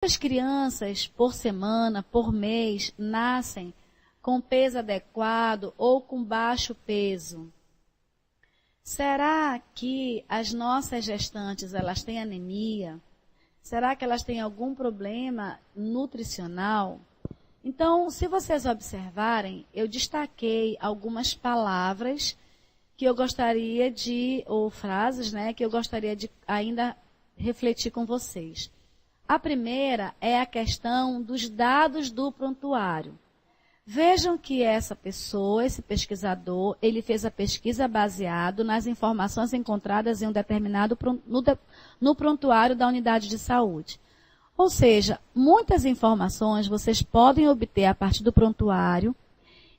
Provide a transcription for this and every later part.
As crianças, por semana, por mês, nascem com peso adequado ou com baixo peso? Será que as nossas gestantes, elas têm anemia? Será que elas têm algum problema nutricional? Então, se vocês observarem, eu destaquei algumas palavras que eu gostaria ou frases, né, que eu gostaria de ainda refletir com vocês. A primeira é a questão dos dados do prontuário. Vejam que essa pessoa, esse pesquisador, ele fez a pesquisa baseado nas informações encontradas em um determinado no prontuário da unidade de saúde. Ou seja, muitas informações vocês podem obter a partir do prontuário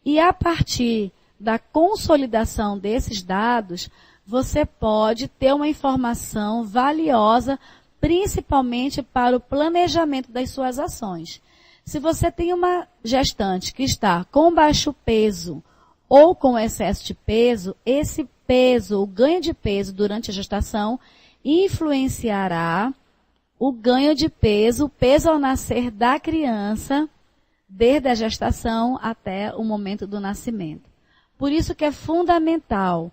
e a partir da consolidação desses dados, você pode ter uma informação valiosa, principalmente para o planejamento das suas ações. Se você tem uma gestante que está com baixo peso ou com excesso de peso, esse peso, o ganho de peso durante a gestação, influenciará o ganho de peso, o peso ao nascer da criança, desde a gestação até o momento do nascimento. Por isso que é fundamental.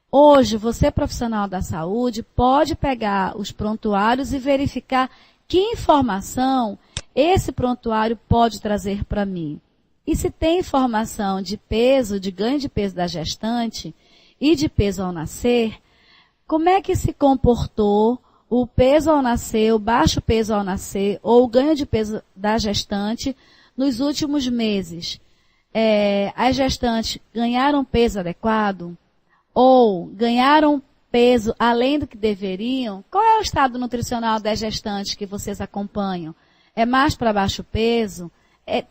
Hoje, você profissional da saúde pode pegar os prontuários e verificar que informação esse prontuário pode trazer para mim. E se tem informação de peso, de ganho de peso da gestante e de peso ao nascer, como é que se comportou o peso ao nascer, o baixo peso ao nascer ou o ganho de peso da gestante nos últimos meses? As gestantes ganharam peso adequado? Ou ganharam peso além do que deveriam? Qual é o estado nutricional das gestantes que vocês acompanham? É mais para baixo peso?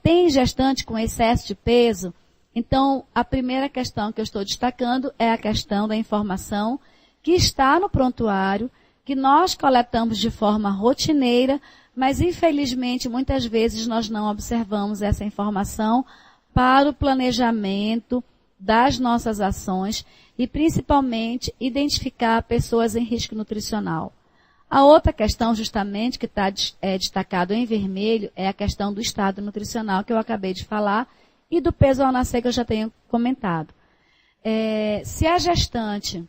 Tem gestante com excesso de peso? Então, a primeira questão que eu estou destacando é a questão da informação que está no prontuário, que nós coletamos de forma rotineira, mas infelizmente muitas vezes nós não observamos essa informação para o planejamento das nossas ações e principalmente identificar pessoas em risco nutricional. A outra questão, justamente, que está destacado em vermelho, é a questão do estado nutricional, que eu acabei de falar, e do peso ao nascer, que eu já tenho comentado. Se a gestante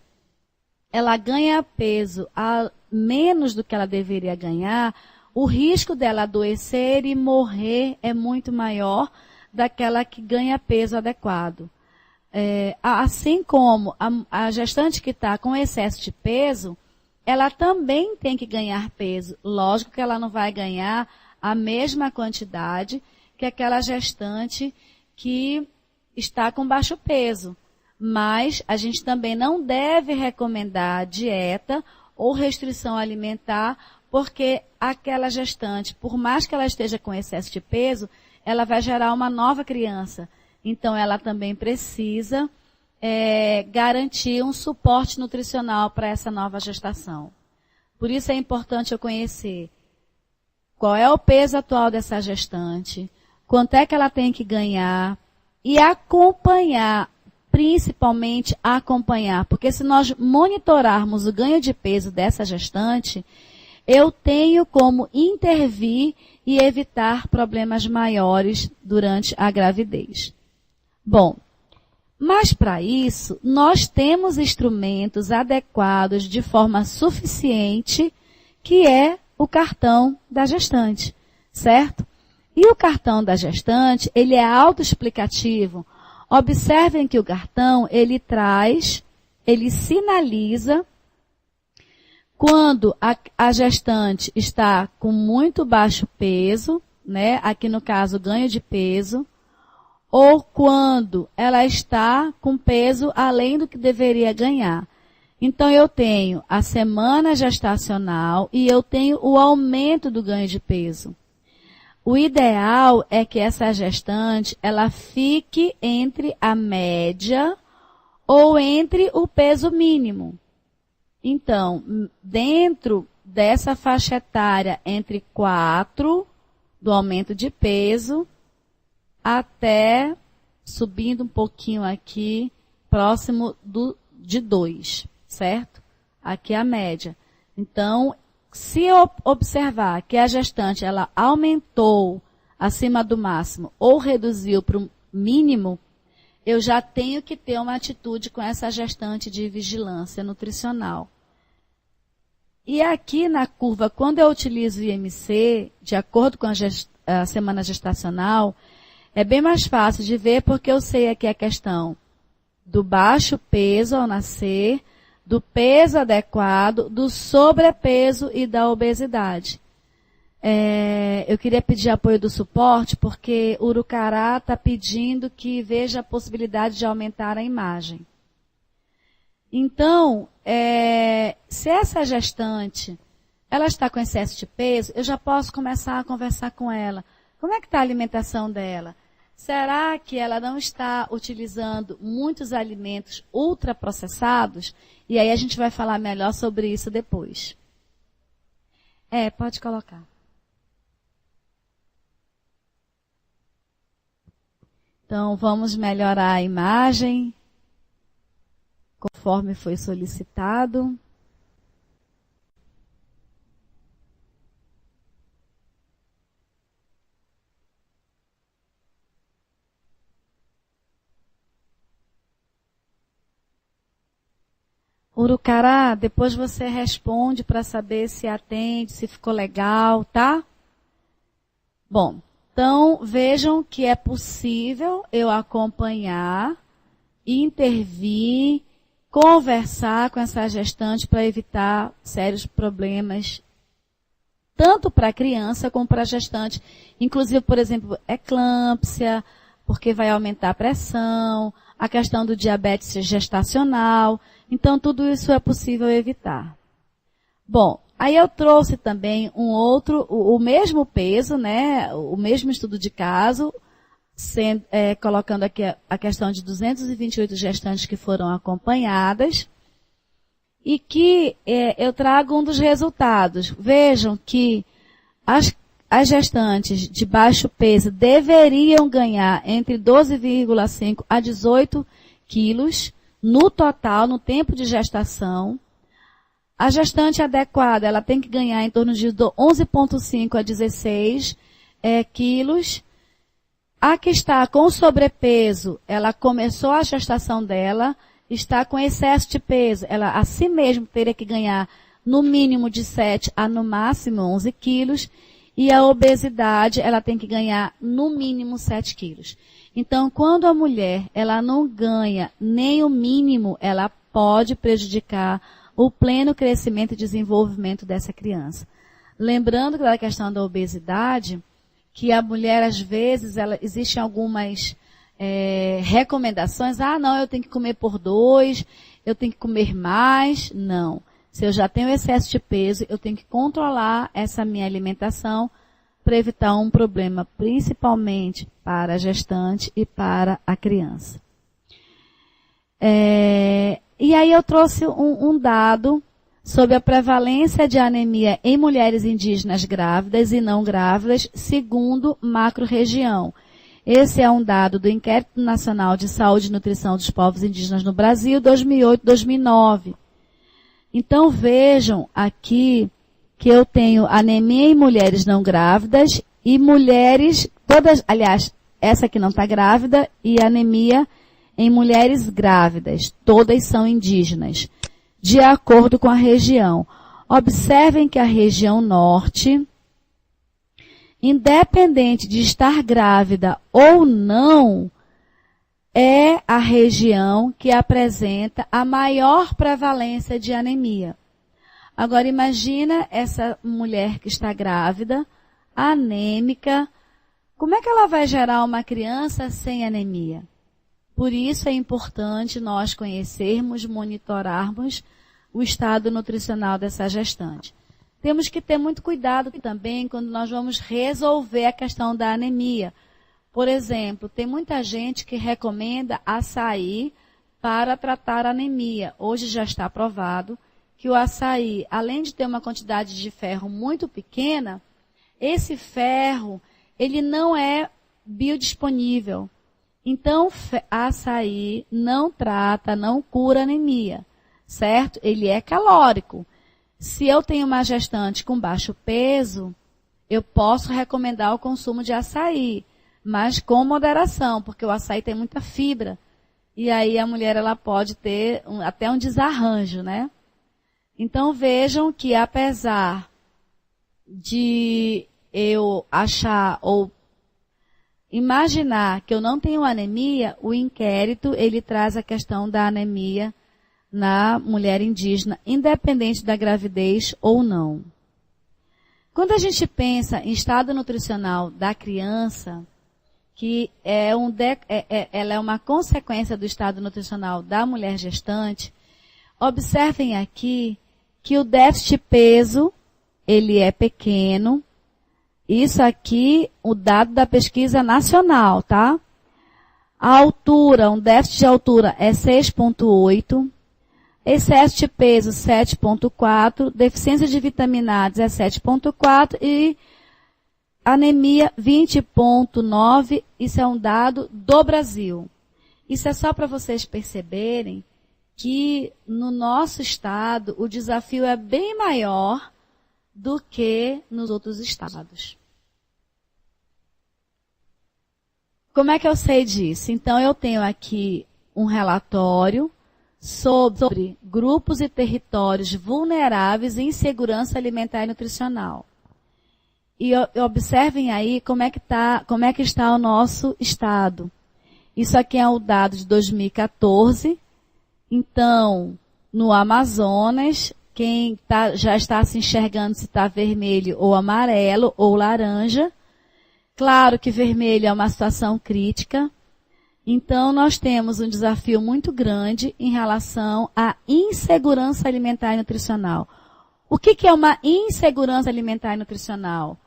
ela ganha peso a menos do que ela deveria ganhar, o risco dela adoecer e morrer é muito maior daquela que ganha peso adequado. Assim como a gestante que está com excesso de peso, ela também tem que ganhar peso. Lógico que ela não vai ganhar a mesma quantidade que aquela gestante que está com baixo peso. Mas a gente também não deve recomendar dieta ou restrição alimentar, porque aquela gestante, por mais que ela esteja com excesso de peso, ela vai gerar uma nova criança. Então, ela também precisa garantir um suporte nutricional para essa nova gestação. Por isso é importante eu conhecer qual é o peso atual dessa gestante, quanto é que ela tem que ganhar e acompanhar, principalmente acompanhar, porque se nós monitorarmos o ganho de peso dessa gestante, eu tenho como intervir e evitar problemas maiores durante a gravidez. Bom, mas para isso, nós temos instrumentos adequados de forma suficiente, que é o cartão da gestante, certo? E o cartão da gestante, ele é autoexplicativo. Observem que o cartão, ele sinaliza quando a gestante está com muito baixo peso, né? Aqui no caso, ganho de peso, ou quando ela está com peso além do que deveria ganhar. Então, eu tenho a semana gestacional e eu tenho o aumento do ganho de peso. O ideal é que essa gestante, ela fique entre a média ou entre o peso mínimo. Então, dentro dessa faixa etária entre 4, do aumento de peso, até, subindo um pouquinho aqui, próximo de 2, certo? Aqui é a média. Então, Se eu observar que a gestante ela aumentou acima do máximo ou reduziu para o mínimo, eu já tenho que ter uma atitude com essa gestante de vigilância nutricional. E aqui na curva, quando eu utilizo o IMC, de acordo com a semana gestacional, é bem mais fácil de ver porque eu sei aqui a questão do baixo peso ao nascer, do peso adequado, do sobrepeso e da obesidade. Eu queria pedir apoio do suporte, porque o Urucará está pedindo que veja a possibilidade de aumentar a imagem. Então, se essa gestante ela está com excesso de peso, eu já posso começar a conversar com ela. Como é que está a alimentação dela? Será que ela não está utilizando muitos alimentos ultraprocessados? E aí a gente vai falar melhor sobre isso depois. Pode colocar. Então, vamos melhorar a imagem, conforme foi solicitado. Urucará, depois você responde para saber se atende, se ficou legal, tá? Bom, então vejam que é possível eu acompanhar, intervir, conversar com essa gestante para evitar sérios problemas, tanto para a criança como para a gestante. Inclusive, por exemplo, eclâmpsia, porque vai aumentar a pressão, a questão do diabetes gestacional. Então, tudo isso é possível evitar. Bom, aí eu trouxe também o mesmo peso, né, o mesmo estudo de caso, colocando aqui a questão de 228 gestantes que foram acompanhadas, e que eu trago um dos resultados. Vejam que as gestantes de baixo peso deveriam ganhar entre 12,5 a 18 quilos no total, no tempo de gestação. A gestante adequada, ela tem que ganhar em torno de 11,5 a 16 quilos. A que está com sobrepeso, ela começou a gestação dela, está com excesso de peso, ela assim mesmo teria que ganhar no mínimo de 7 a no máximo 11 quilos. E a obesidade, ela tem que ganhar no mínimo 7 quilos. Então, quando a mulher, ela não ganha nem o mínimo, ela pode prejudicar o pleno crescimento e desenvolvimento dessa criança. Lembrando da questão da obesidade, que a mulher, às vezes, existem algumas recomendações. Não, eu tenho que comer por 2, eu tenho que comer mais. Não. Se eu já tenho excesso de peso, eu tenho que controlar essa minha alimentação para evitar um problema, principalmente para a gestante e para a criança. E aí eu trouxe um dado sobre a prevalência de anemia em mulheres indígenas grávidas e não grávidas, segundo macro-região. Esse é um dado do Inquérito Nacional de Saúde e Nutrição dos Povos Indígenas no Brasil, 2008-2009. Então vejam aqui que eu tenho anemia em mulheres não grávidas e mulheres, aliás, essa aqui não está grávida, e anemia em mulheres grávidas, todas são indígenas, de acordo com a região. Observem que a região norte, independente de estar grávida ou não, é a região que apresenta a maior prevalência de anemia. Agora imagina essa mulher que está grávida, anêmica, como é que ela vai gerar uma criança sem anemia? Por isso é importante nós conhecermos, monitorarmos o estado nutricional dessa gestante. Temos que ter muito cuidado também quando nós vamos resolver a questão da anemia. Por exemplo, tem muita gente que recomenda açaí para tratar anemia. Hoje já está provado que o açaí, além de ter uma quantidade de ferro muito pequena, esse ferro, ele não é biodisponível. Então, açaí não trata, não cura anemia, certo? Ele é calórico. Se eu tenho uma gestante com baixo peso, eu posso recomendar o consumo de açaí, mas com moderação, porque o açaí tem muita fibra. E aí a mulher ela pode ter até um desarranjo, né? Então vejam que apesar de eu achar ou imaginar que eu não tenho anemia, o inquérito ele traz a questão da anemia na mulher indígena, independente da gravidez ou não. Quando a gente pensa em estado nutricional da criança, que ela é uma consequência do estado nutricional da mulher gestante, observem aqui que o déficit de peso, ele é pequeno. Isso aqui, o dado da pesquisa nacional, tá? A altura, um déficit de altura é 6,8. Excesso de peso, 7,4. Deficiência de vitaminados é 7,4. E anemia, 20,9. Isso é um dado do Brasil. Isso é só para vocês perceberem que no nosso estado o desafio é bem maior do que nos outros estados. Como é que eu sei disso? Então, eu tenho aqui um relatório sobre grupos e territórios vulneráveis em segurança alimentar e nutricional. E observem aí como é que está o nosso estado. Isso aqui é o dado de 2014. Então, no Amazonas, quem já está se enxergando se está vermelho ou amarelo ou laranja. Claro que vermelho é uma situação crítica. Então, nós temos um desafio muito grande em relação à insegurança alimentar e nutricional. O que é uma insegurança alimentar e nutricional?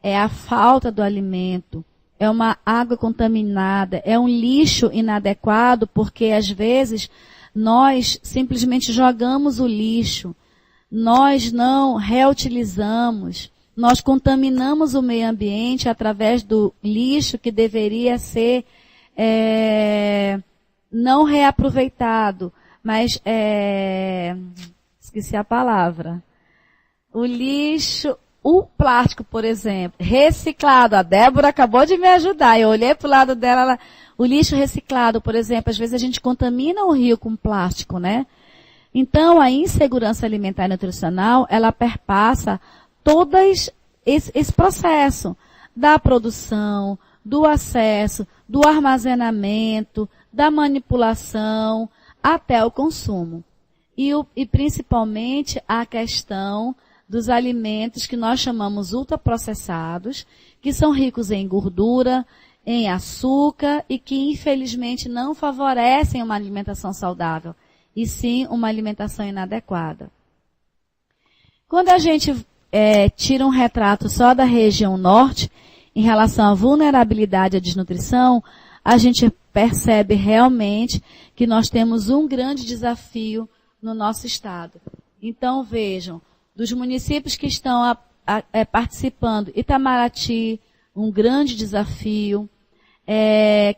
É a falta do alimento, é uma água contaminada, é um lixo inadequado, porque às vezes nós simplesmente jogamos o lixo, nós não reutilizamos, nós contaminamos o meio ambiente através do lixo que deveria ser não reaproveitado, mas esqueci a palavra. O lixo, o plástico, por exemplo, reciclado. A Débora acabou de me ajudar. Eu olhei para o lado dela, o lixo reciclado, por exemplo, às vezes a gente contamina o rio com plástico, né? Então, a insegurança alimentar e nutricional, ela perpassa todo esse processo da produção, do acesso, do armazenamento, da manipulação, até o consumo. E principalmente a questão dos alimentos que nós chamamos ultraprocessados, que são ricos em gordura, em açúcar e que infelizmente não favorecem uma alimentação saudável, e sim uma alimentação inadequada. Quando a gente tira um retrato só da região norte, em relação à vulnerabilidade à desnutrição, a gente percebe realmente que nós temos um grande desafio no nosso estado. Então, vejam, dos municípios que estão participando, Itamaraty, um grande desafio.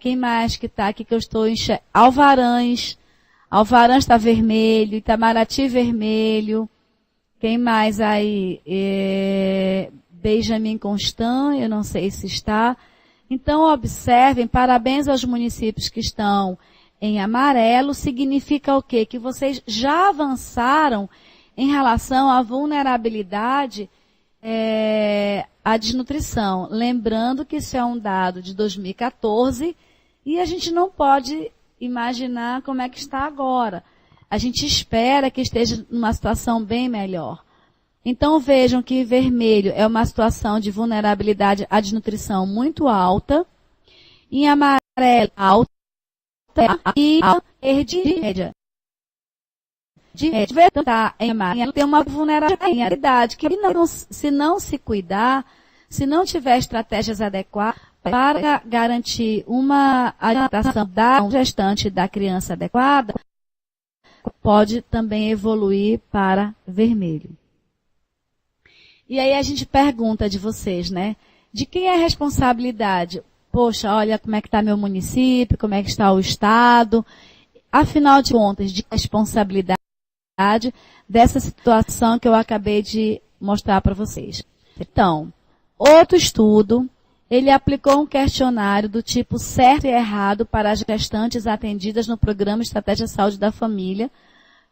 Quem mais que está aqui que eu estou enxergando? Alvarães está vermelho, Itamaraty vermelho. Quem mais aí? Benjamin Constant, eu não sei se está. Então, observem, parabéns aos municípios que estão em amarelo, significa o quê? Que vocês já avançaram em relação à vulnerabilidade à desnutrição. Lembrando que isso é um dado de 2014 e a gente não pode imaginar como é que está agora. A gente espera que esteja numa situação bem melhor. Então vejam que vermelho é uma situação de vulnerabilidade à desnutrição muito alta, em amarelo alta e verde média. De está em amarelo tem uma vulnerabilidade que se não se cuidar, se não tiver estratégias adequadas para garantir uma alimentação da gestante da criança adequada, pode também evoluir para vermelho. E aí a gente pergunta de vocês, né? De quem é a responsabilidade? Poxa, olha como é que está meu município, como é que está o estado. Afinal de contas, de responsabilidade dessa situação que eu acabei de mostrar para vocês. Então, outro estudo, ele aplicou um questionário do tipo certo e errado para as gestantes atendidas no Programa Estratégia Saúde da Família,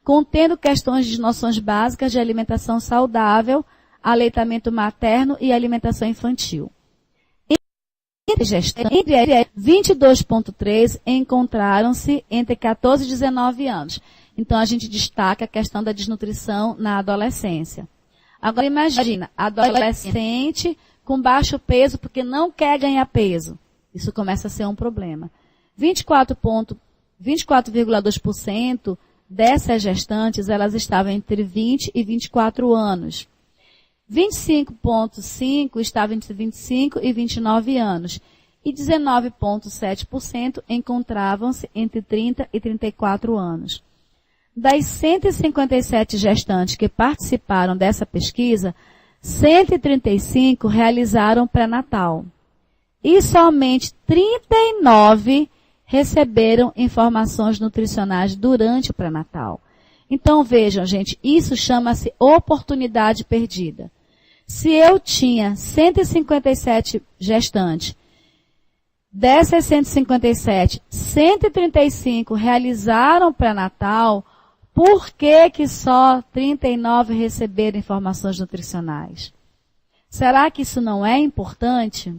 contendo questões de noções básicas de alimentação saudável, aleitamento materno e alimentação infantil. Entre 22,3 encontraram-se entre 14 e 19 anos. Então, a gente destaca a questão da desnutrição na adolescência. Agora, imagina, adolescente com baixo peso porque não quer ganhar peso. Isso começa a ser um problema. 24,2% dessas gestantes, elas estavam entre 20 e 24 anos. 25,5% estavam entre 25 e 29 anos. E 19,7% encontravam-se entre 30 e 34 anos. Das 157 gestantes que participaram dessa pesquisa, 135 realizaram pré-natal. E somente 39 receberam informações nutricionais durante o pré-natal. Então, vejam, gente, isso chama-se oportunidade perdida. Se eu tinha 157 gestantes, dessas 157, 135 realizaram pré-natal, por que só 39 receberam informações nutricionais? Será que isso não é importante?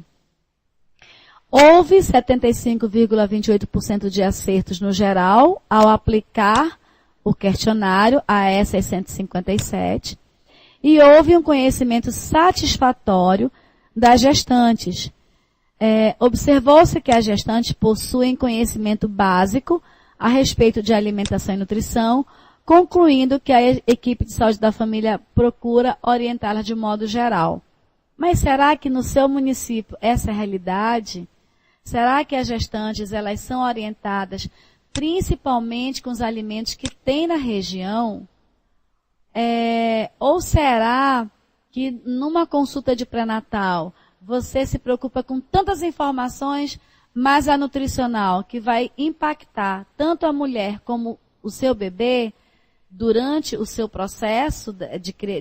Houve 75,28% de acertos no geral ao aplicar o questionário a essas 157 e houve um conhecimento satisfatório das gestantes. Observou-se que as gestantes possuem conhecimento básico a respeito de alimentação e nutrição, concluindo que a equipe de saúde da família procura orientá-las de modo geral. Mas será que no seu município essa é a realidade? Será que as gestantes elas são orientadas principalmente com os alimentos que tem na região? Ou será que numa consulta de pré-natal você se preocupa com tantas informações, mas a nutricional que vai impactar tanto a mulher como o seu bebê durante o seu processo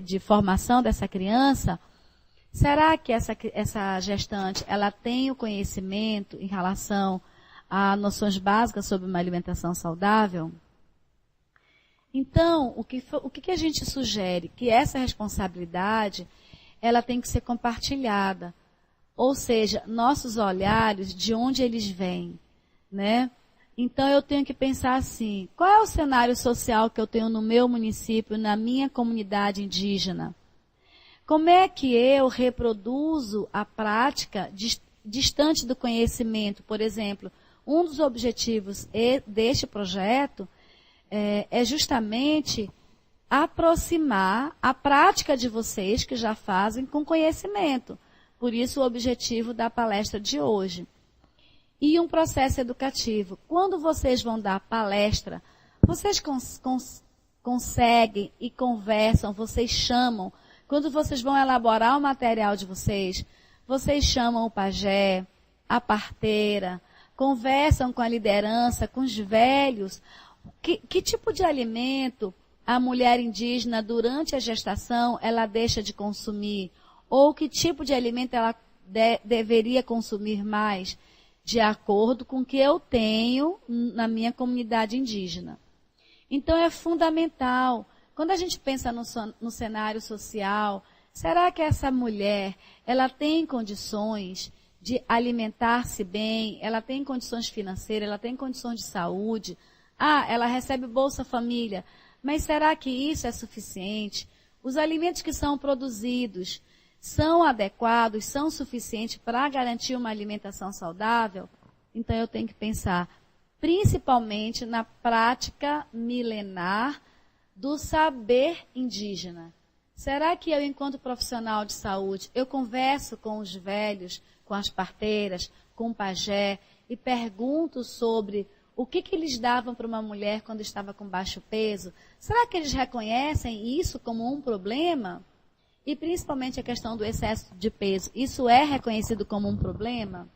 de formação dessa criança? Será que essa gestante ela tem o conhecimento em relação a noções básicas sobre uma alimentação saudável? Então, o que a gente sugere? Que essa responsabilidade ela tem que ser compartilhada. Ou seja, nossos olhares, de onde eles vêm, né? Então, eu tenho que pensar assim, qual é o cenário social que eu tenho no meu município, na minha comunidade indígena? Como é que eu reproduzo a prática distante do conhecimento? Por exemplo, um dos objetivos deste projeto é justamente aproximar a prática de vocês que já fazem com conhecimento. Por isso, o objetivo da palestra de hoje. E um processo educativo. Quando vocês vão dar palestra, vocês conseguem e conversam, vocês chamam. Quando vocês vão elaborar o material de vocês chamam o pajé, a parteira, conversam com a liderança, com os velhos. Que tipo de alimento a mulher indígena, durante a gestação, ela deixa de consumir? Ou que tipo de alimento ela deveria consumir mais, de acordo com o que eu tenho na minha comunidade indígena? Então, é fundamental. Quando a gente pensa no cenário social, será que essa mulher, ela tem condições de alimentar-se bem, ela tem condições financeiras, ela tem condições de saúde? Ela recebe Bolsa Família, mas será que isso é suficiente? Os alimentos que são produzidos são adequados, são suficientes para garantir uma alimentação saudável? Então, eu tenho que pensar principalmente na prática milenar do saber indígena. Será que eu, enquanto profissional de saúde, eu converso com os velhos, com as parteiras, com o pajé, e pergunto sobre o que eles davam para uma mulher quando estava com baixo peso? Será que eles reconhecem isso como um problema? E principalmente a questão do excesso de peso. Isso é reconhecido como um problema?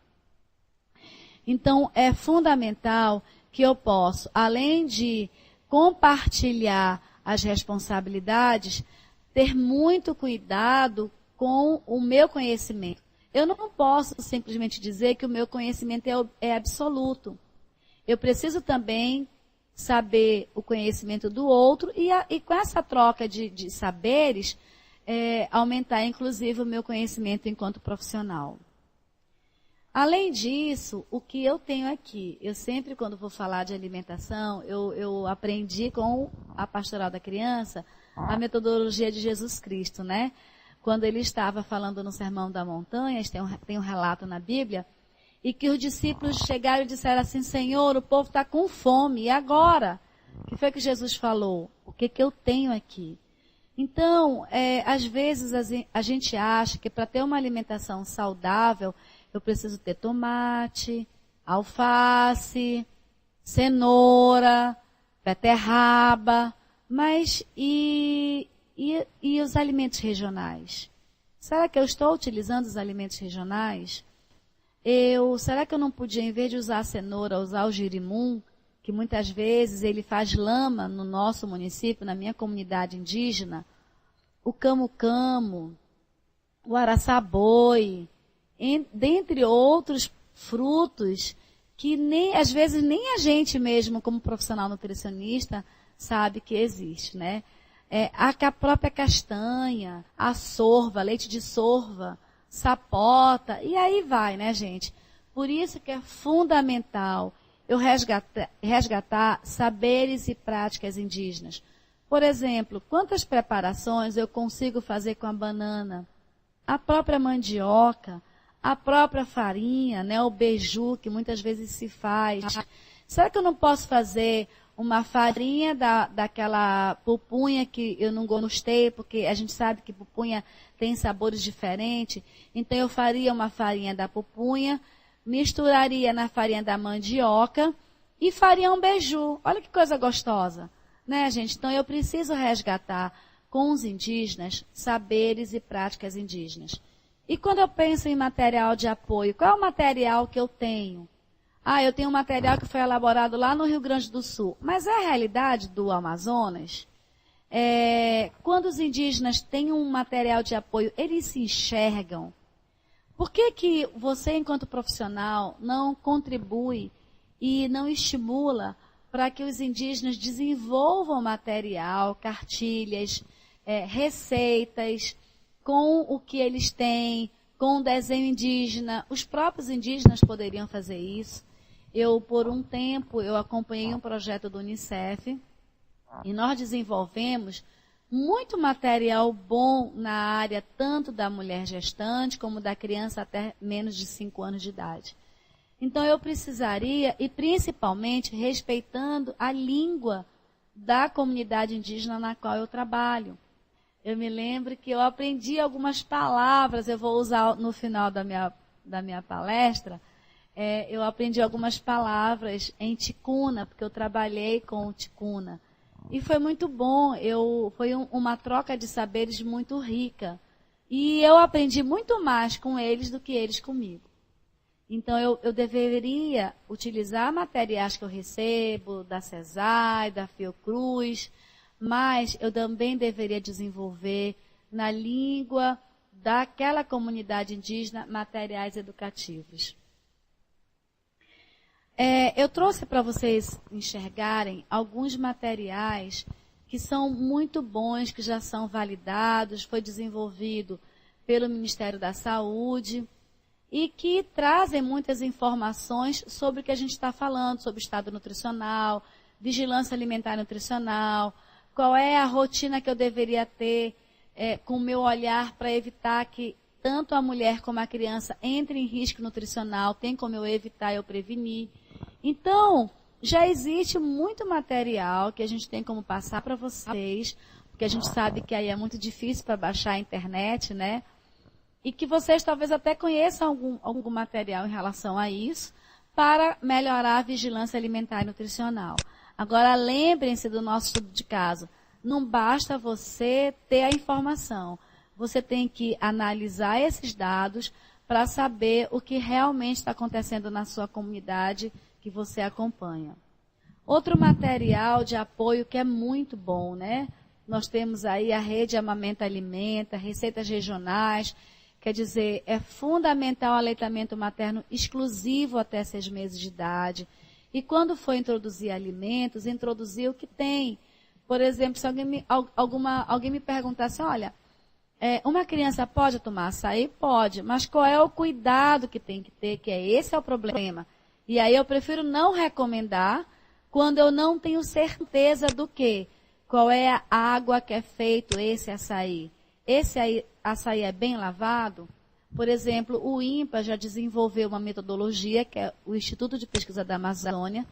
Então, é fundamental que eu possa, além de compartilhar as responsabilidades, ter muito cuidado com o meu conhecimento. Eu não posso simplesmente dizer que o meu conhecimento é absoluto. Eu preciso também saber o conhecimento do outro e com essa troca de saberes, aumentar inclusive o meu conhecimento enquanto profissional. Além disso, o que eu tenho aqui, eu sempre quando vou falar de alimentação, eu aprendi com a Pastoral da Criança a metodologia de Jesus Cristo, né? Quando ele estava falando no Sermão da Montanha, tem um relato na Bíblia, e que os discípulos chegaram e disseram assim, Senhor, o povo está com fome, e agora? O que foi que Jesus falou? O que eu tenho aqui? Então, às vezes a gente acha que para ter uma alimentação saudável, eu preciso ter tomate, alface, cenoura, beterraba, mas e os alimentos regionais? Será que eu estou utilizando os alimentos regionais? Será que eu não podia, em vez de usar a cenoura, usar o girimum, que muitas vezes ele faz lama no nosso município, na minha comunidade indígena, o camu-camu, o araçaboi, dentre outros frutos que às vezes nem a gente mesmo, como profissional nutricionista, sabe que existe, né? A própria castanha, a sorva, leite de sorva, sapota, e aí vai, né, gente? Por isso que é fundamental eu resgatar saberes e práticas indígenas. Por exemplo, quantas preparações eu consigo fazer com a banana, a própria mandioca, a própria farinha, né, o beiju, que muitas vezes se faz. Será que eu não posso fazer uma farinha daquela pupunha que eu não gostei, porque a gente sabe que pupunha tem sabores diferentes. Então eu faria uma farinha da pupunha, misturaria na farinha da mandioca e faria um beiju. Olha que coisa gostosa, né, gente? Então eu preciso resgatar com os indígenas saberes e práticas indígenas. E quando eu penso em material de apoio, qual é o material que eu tenho? Eu tenho um material que foi elaborado lá no Rio Grande do Sul. Mas é a realidade do Amazonas? Quando os indígenas têm um material de apoio, eles se enxergam. Por que você, enquanto profissional, não contribui e não estimula para que os indígenas desenvolvam material, cartilhas, receitas, com o que eles têm, com o desenho indígena? Os próprios indígenas poderiam fazer isso. Por um tempo, eu acompanhei um projeto do Unicef e nós desenvolvemos muito material bom na área tanto da mulher gestante como da criança até menos de 5 anos de idade. Então eu precisaria, e principalmente respeitando a língua da comunidade indígena na qual eu trabalho. Eu me lembro que eu aprendi algumas palavras, eu vou usar no final da minha palestra, eu aprendi algumas palavras em ticuna, porque eu trabalhei com o ticuna. E foi muito bom, foi uma troca de saberes muito rica. E eu aprendi muito mais com eles do que eles comigo. Então eu deveria utilizar materiais que eu recebo, da CESAI, da Fiocruz, mas eu também deveria desenvolver na língua daquela comunidade indígena materiais educativos. Eu trouxe para vocês enxergarem alguns materiais que são muito bons, que já são validados, foi desenvolvido pelo Ministério da Saúde e que trazem muitas informações sobre o que a gente está falando, sobre estado nutricional, vigilância alimentar e nutricional, qual é a rotina que eu deveria ter com o meu olhar para evitar que tanto a mulher como a criança entrem em risco nutricional, tem como eu evitar, eu prevenir. Então, já existe muito material que a gente tem como passar para vocês, porque a gente sabe que aí é muito difícil para baixar a internet, né? E que vocês talvez até conheçam algum material em relação a isso, para melhorar a vigilância alimentar e nutricional. Agora, lembrem-se do nosso estudo de caso. Não basta você ter a informação. Você tem que analisar esses dados para saber o que realmente está acontecendo na sua comunidade que você acompanha. Outro material de apoio que é muito bom, né? Nós temos aí a rede Amamenta Alimenta, receitas regionais, quer dizer, é fundamental o aleitamento materno exclusivo até 6 meses de idade. E quando for introduzir alimentos, introduzir o que tem. Por exemplo, se alguém me perguntasse, olha, uma criança pode tomar açaí? Pode, mas qual é o cuidado que tem que ter, que esse é o problema. E aí eu prefiro não recomendar quando eu não tenho certeza do quê? Qual é a água que é feito esse açaí? Esse açaí é bem lavado? Por exemplo, o INPA já desenvolveu uma metodologia, que é o Instituto de Pesquisa da Amazônia,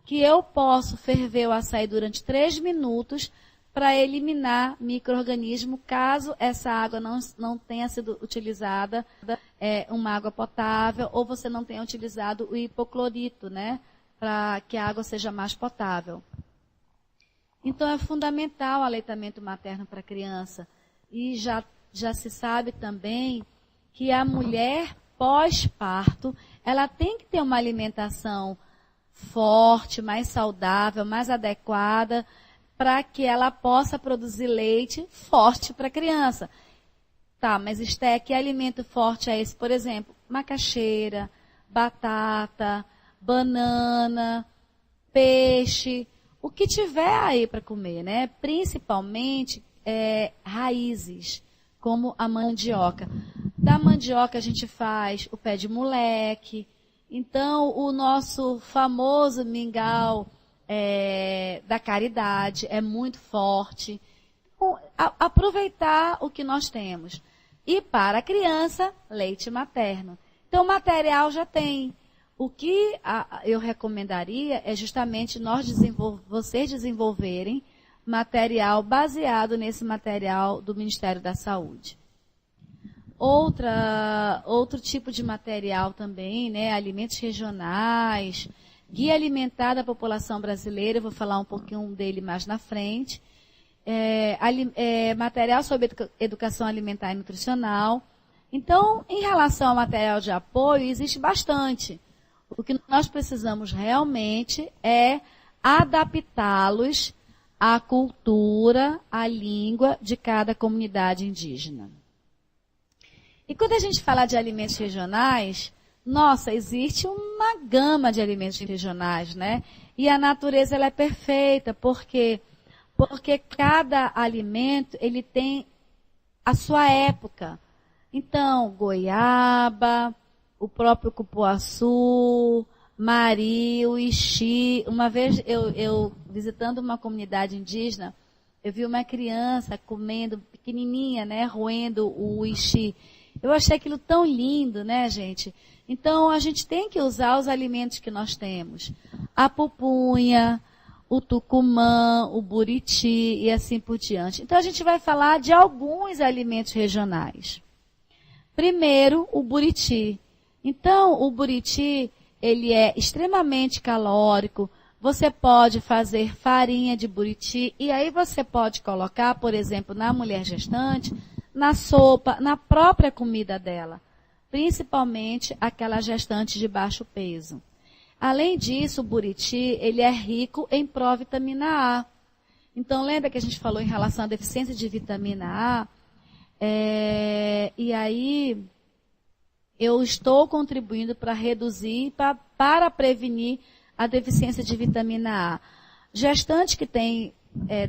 que eu posso ferver o açaí durante 3 minutos para eliminar micro-organismo, caso essa água não tenha sido utilizada uma água potável, ou você não tenha utilizado o hipoclorito, né, para que a água seja mais potável. Então, é fundamental o aleitamento materno para a criança. E já se sabe também que a mulher pós-parto, ela tem que ter uma alimentação forte, mais saudável, mais adequada, para que ela possa produzir leite forte para a criança. Tá, mas Esté, que alimento forte é esse? Por exemplo, macaxeira, batata, banana, peixe, o que tiver aí para comer, né? Principalmente raízes, como a mandioca. Da mandioca a gente faz o pé de moleque. Então, o nosso famoso mingau da caridade é muito forte. Então, aproveitar o que nós temos. E para a criança, leite materno. Então, o material já tem. O que eu recomendaria é justamente vocês desenvolverem material baseado nesse material do Ministério da Saúde. Outro tipo de material também, né, alimentos regionais, guia alimentar da população brasileira, eu vou falar um pouquinho dele mais na frente, material sobre educação alimentar e nutricional. Então, em relação ao material de apoio, existe bastante. O que nós precisamos realmente é adaptá-los à cultura, à língua de cada comunidade indígena. E quando a gente fala de alimentos regionais, nossa, existe uma gama de alimentos regionais, né? E a natureza ela é perfeita, porque cada alimento ele tem a sua época. Então, goiaba, o próprio cupuaçu, mari, o ixi. Uma vez eu visitando uma comunidade indígena, eu vi uma criança comendo, pequenininha, né, roendo o ixi. Eu achei aquilo tão lindo, né, gente? Então, a gente tem que usar os alimentos que nós temos. A pupunha, o tucumã, o buriti e assim por diante. Então, a gente vai falar de alguns alimentos regionais. Primeiro, o buriti. Então, o buriti, ele é extremamente calórico. Você pode fazer farinha de buriti e aí você pode colocar, por exemplo, na mulher gestante, na sopa, na própria comida dela. Principalmente aquela gestante de baixo peso. Além disso, o buriti, ele é rico em provitamina A. Então, lembra que a gente falou em relação à deficiência de vitamina A? E aí, eu estou contribuindo para reduzir, para prevenir a deficiência de vitamina A. Gestantes que têm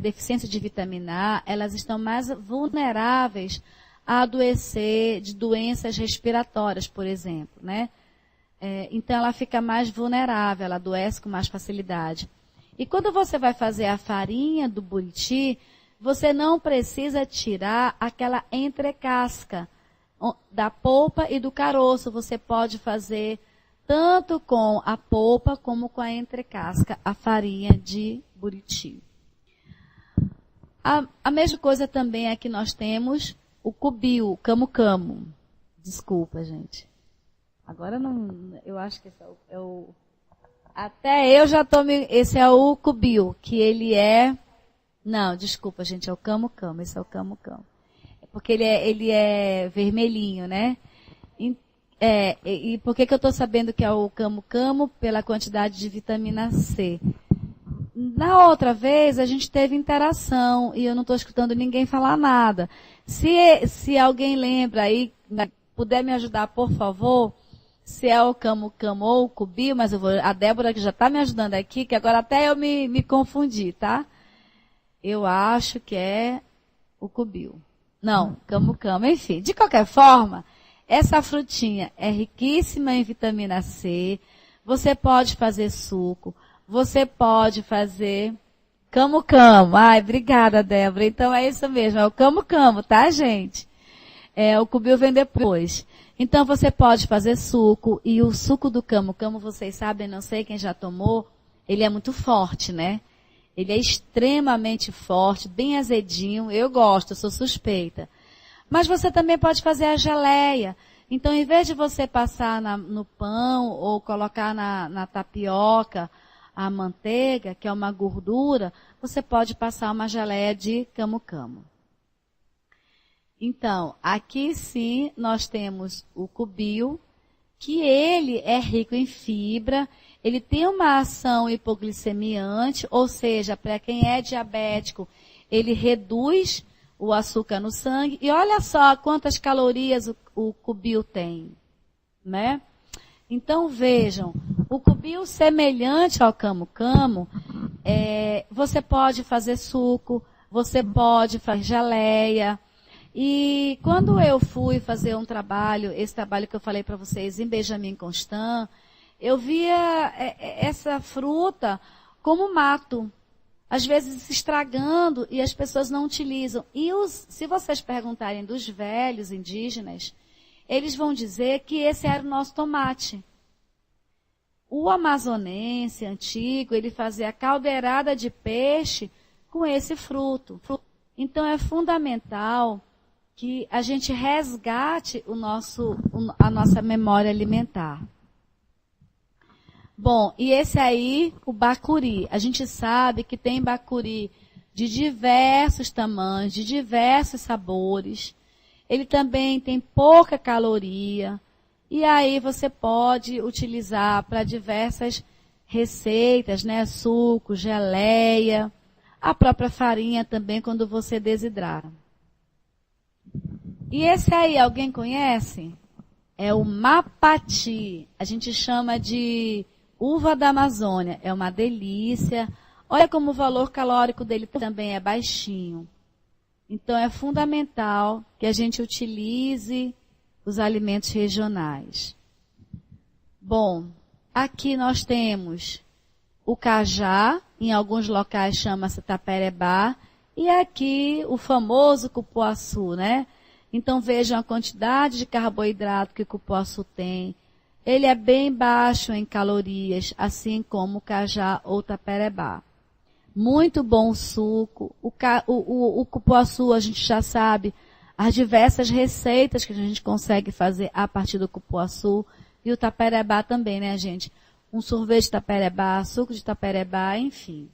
deficiência de vitamina A, elas estão mais vulneráveis a adoecer de doenças respiratórias, por exemplo, né? Então, ela fica mais vulnerável, ela adoece com mais facilidade. E quando você vai fazer a farinha do buriti, você não precisa tirar aquela entrecasca da polpa e do caroço. Você pode fazer tanto com a polpa como com a entrecasca, a farinha de buriti. A mesma coisa também é que nós temos o cubiu, o camu-camu. Desculpa, gente. Agora não, eu acho que esse é o até eu já tô esse é o cubiu, que ele é, não, desculpa, gente, é o camu-camu, esse é o camu-camu. Porque ele é vermelhinho, né? E por que eu estou sabendo que é o camu-camu? Pela quantidade de vitamina C. Na outra vez, a gente teve interação e eu não estou escutando ninguém falar nada. Se alguém lembra aí, puder me ajudar, por favor, se é o camu-camu ou o cubil, mas a Débora que já está me ajudando aqui, que agora até eu me confundi, tá? Eu acho que é o cubil. Não, camu-camu, enfim. De qualquer forma, essa frutinha é riquíssima em vitamina C. Você pode fazer suco. Você pode fazer camu-camu. Ai, obrigada, Débora. Então é isso mesmo, é o camu-camu, tá, gente? O cubil vem depois. Então você pode fazer suco, e o suco do camu-camu, vocês sabem, não sei quem já tomou, ele é muito forte, né? Ele é extremamente forte, bem azedinho, eu gosto, eu sou suspeita. Mas você também pode fazer a geleia. Então, em vez de você passar no pão ou colocar na tapioca a manteiga, que é uma gordura, você pode passar uma geleia de camu-camu. Então, aqui sim, nós temos o cubil, que ele é rico em fibra, ele tem uma ação hipoglicemiante, ou seja, para quem é diabético, ele reduz o açúcar no sangue. E olha só quantas calorias o cubil tem, né? Então, vejam, o cubil semelhante ao camu-camu, você pode fazer suco, você pode fazer geleia. E quando eu fui fazer um trabalho, esse trabalho que eu falei para vocês em Benjamin Constant, eu via essa fruta como mato, às vezes se estragando e as pessoas não utilizam. E se vocês perguntarem dos velhos indígenas, eles vão dizer que esse era o nosso tomate. O amazonense antigo, ele fazia caldeirada de peixe com esse fruto. Então é fundamental que a gente resgate a nossa memória alimentar. Bom, e esse aí, o bacuri. A gente sabe que tem bacuri de diversos tamanhos, de diversos sabores. Ele também tem pouca caloria. E aí você pode utilizar para diversas receitas, né? Suco, geleia, a própria farinha também quando você desidrata. E esse aí, alguém conhece? É o mapati. A gente chama de uva da Amazônia. É uma delícia. Olha como o valor calórico dele também é baixinho. Então é fundamental que a gente utilize os alimentos regionais. Bom, aqui nós temos o cajá, em alguns locais chama-se taperebá, e aqui o famoso cupuaçu, né? Então vejam a quantidade de carboidrato que o cupuaçu tem. Ele é bem baixo em calorias, assim como o cajá ou taperebá. Muito bom o suco. O cupuaçu, a gente já sabe as diversas receitas que a gente consegue fazer a partir do cupuaçu. E o taperebá também, né, gente? Um sorvete de taperebá, suco de taperebá, enfim.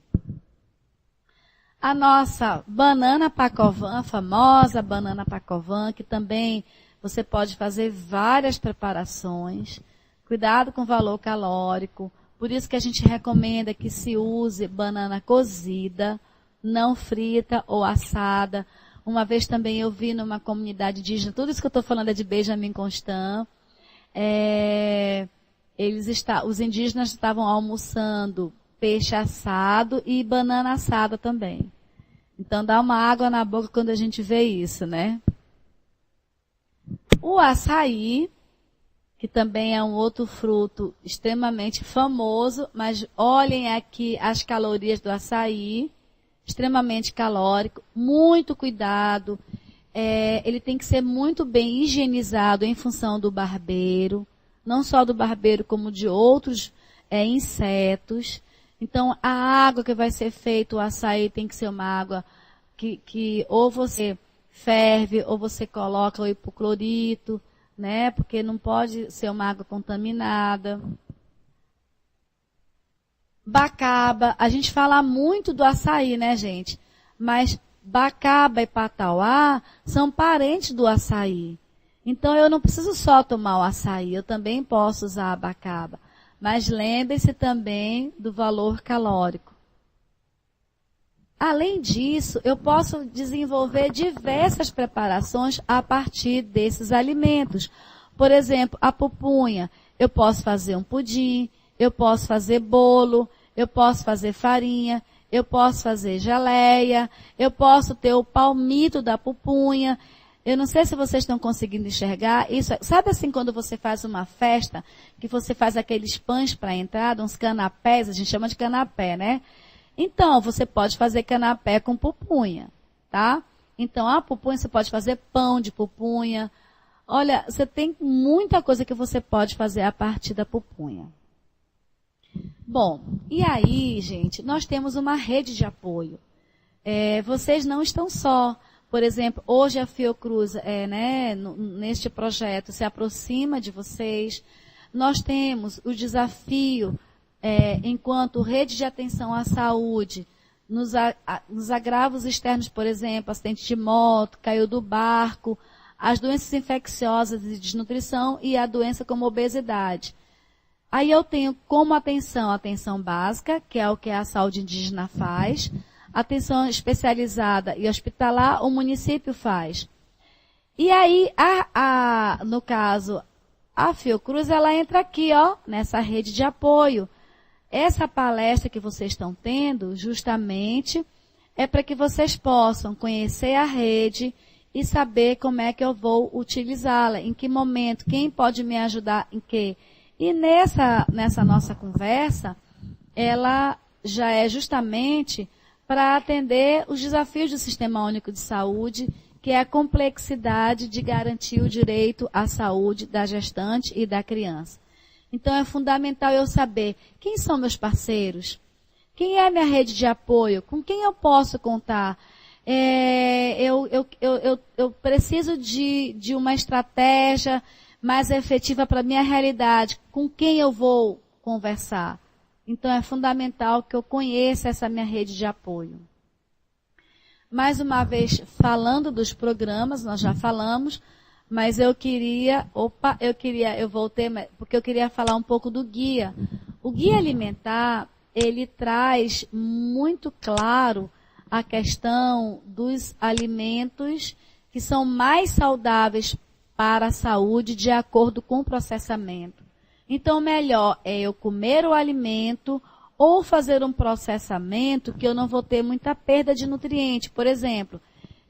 A nossa banana pacovan, a famosa banana pacovan, que também você pode fazer várias preparações. Cuidado com o valor calórico. Por isso que a gente recomenda que se use banana cozida, não frita ou assada. Uma vez também eu vi numa comunidade indígena, tudo isso que eu estou falando é de Benjamin Constant, os indígenas estavam almoçando peixe assado e banana assada também. Então dá uma água na boca quando a gente vê isso, né? O açaí, que também é um outro fruto extremamente famoso, mas olhem aqui as calorias do açaí, extremamente calórico, muito cuidado. Ele tem que ser muito bem higienizado em função do barbeiro, não só do barbeiro como de outros insetos. Então, a água que vai ser feita, o açaí, tem que ser uma água que ou você ferve, ou você coloca o hipoclorito, né? Porque não pode ser uma água contaminada. Bacaba, a gente fala muito do açaí, né, gente? Mas bacaba e patauá são parentes do açaí. Então, eu não preciso só tomar o açaí, eu também posso usar a bacaba. Mas lembre-se também do valor calórico. Além disso, eu posso desenvolver diversas preparações a partir desses alimentos. Por exemplo, a pupunha. Eu posso fazer um pudim, eu posso fazer bolo, eu posso fazer farinha, eu posso fazer geleia, eu posso ter o palmito da pupunha. Eu não sei se vocês estão conseguindo enxergar isso. Sabe assim quando você faz uma festa, que você faz aqueles pães para entrada, uns canapés, a gente chama de canapé, né? Então, você pode fazer canapé com pupunha, tá? Então, a pupunha, você pode fazer pão de pupunha. Olha, você tem muita coisa que você pode fazer a partir da pupunha. Bom, e aí, gente, nós temos uma rede de apoio. Vocês não estão só. Por exemplo, hoje a Fiocruz, neste projeto, se aproxima de vocês. Nós temos o desafio, enquanto rede de atenção à saúde, nos agravos externos, por exemplo, acidente de moto, caiu do barco, as doenças infecciosas e desnutrição e a doença como obesidade. Aí eu tenho como atenção, a atenção básica, que é o que a saúde indígena faz, atenção especializada e hospitalar, o município faz. E aí, no caso, a Fiocruz, ela entra aqui, ó, nessa rede de apoio. Essa palestra que vocês estão tendo, justamente, é para que vocês possam conhecer a rede e saber como é que eu vou utilizá-la, em que momento, quem pode me ajudar em quê. E nessa nossa conversa, ela já é justamente para atender os desafios do Sistema Único de Saúde, que é a complexidade de garantir o direito à saúde da gestante e da criança. Então é fundamental eu saber quem são meus parceiros, quem é a minha rede de apoio, com quem eu posso contar. Eu preciso de uma estratégia mais efetiva para a minha realidade, com quem eu vou conversar. Então é fundamental que eu conheça essa minha rede de apoio. Mais uma vez, falando dos programas, nós já falamos, mas eu voltei, porque eu queria falar um pouco do guia. O guia alimentar, ele traz muito claro a questão dos alimentos que são mais saudáveis para a saúde de acordo com o processamento. Então, melhor é eu comer o alimento ou fazer um processamento que eu não vou ter muita perda de nutriente. Por exemplo,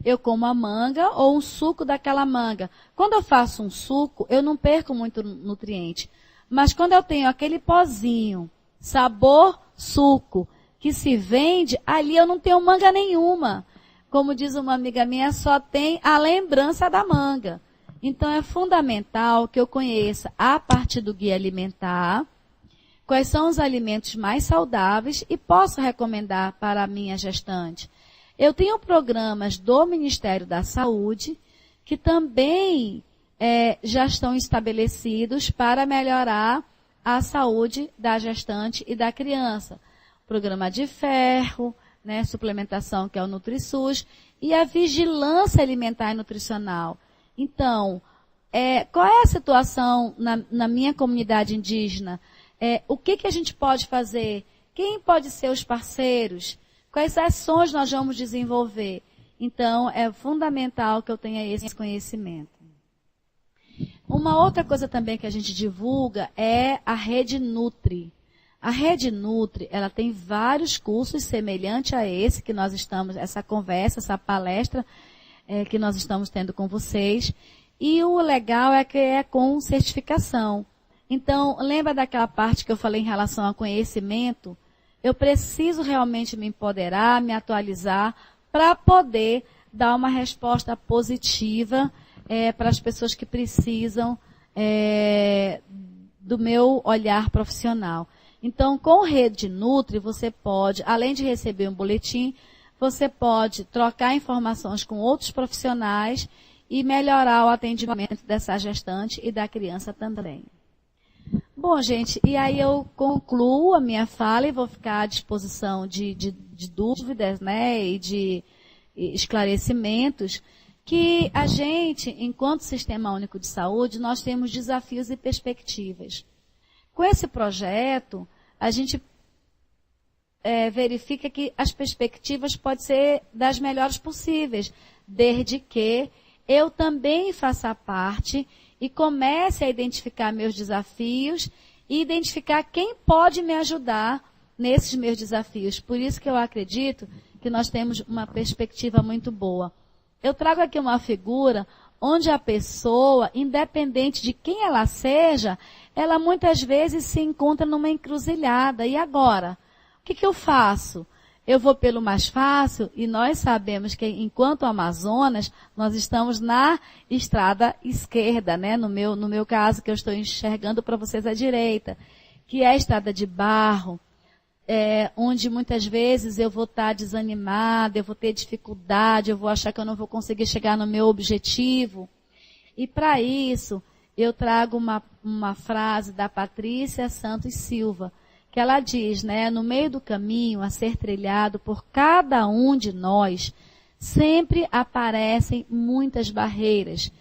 eu como a manga ou um suco daquela manga. Quando eu faço um suco, eu não perco muito nutriente. Mas quando eu tenho aquele pozinho, sabor suco, que se vende, ali eu não tenho manga nenhuma. Como diz uma amiga minha, só tem a lembrança da manga. Então é fundamental que eu conheça, a partir do guia alimentar, quais são os alimentos mais saudáveis e posso recomendar para a minha gestante. Eu tenho programas do Ministério da Saúde que também já estão estabelecidos para melhorar a saúde da gestante e da criança. Programa de ferro, né, suplementação que é o NutriSUS e a vigilância alimentar e nutricional. Então, qual é a situação na minha comunidade indígena? O que a gente pode fazer? Quem pode ser os parceiros? Quais ações nós vamos desenvolver? Então, é fundamental que eu tenha esse conhecimento. Uma outra coisa também que a gente divulga é a Rede Nutri. A Rede Nutri, ela tem vários cursos semelhantes a esse que nós estamos, essa conversa, essa palestra que nós estamos tendo com vocês. E o legal é que é com certificação. Então, lembra daquela parte que eu falei em relação ao conhecimento? Eu preciso realmente me empoderar, me atualizar, para poder dar uma resposta positiva para as pessoas que precisam do meu olhar profissional. Então, com Rede Nutri, você pode, além de receber um boletim, você pode trocar informações com outros profissionais e melhorar o atendimento dessa gestante e da criança também. Bom, gente, e aí eu concluo a minha fala e vou ficar à disposição de dúvidas, né, e de esclarecimentos, que a gente, enquanto Sistema Único de Saúde, nós temos desafios e perspectivas. Com esse projeto, a gente verifica que as perspectivas podem ser das melhores possíveis, desde que eu também faça parte e comece a identificar meus desafios e identificar quem pode me ajudar nesses meus desafios. Por isso que eu acredito que nós temos uma perspectiva muito boa. Eu trago aqui uma figura onde a pessoa, independente de quem ela seja, ela muitas vezes se encontra numa encruzilhada. E agora? O que eu faço? Eu vou pelo mais fácil e nós sabemos que enquanto Amazonas, nós estamos na estrada esquerda, né? No meu caso, que eu estou enxergando para vocês à direita, que é a estrada de barro, onde muitas vezes eu vou estar desanimada, eu vou ter dificuldade, eu vou achar que eu não vou conseguir chegar no meu objetivo. E para isso, eu trago uma frase da Patrícia Santos Silva, que ela diz, né, no meio do caminho a ser trilhado por cada um de nós, sempre aparecem muitas barreiras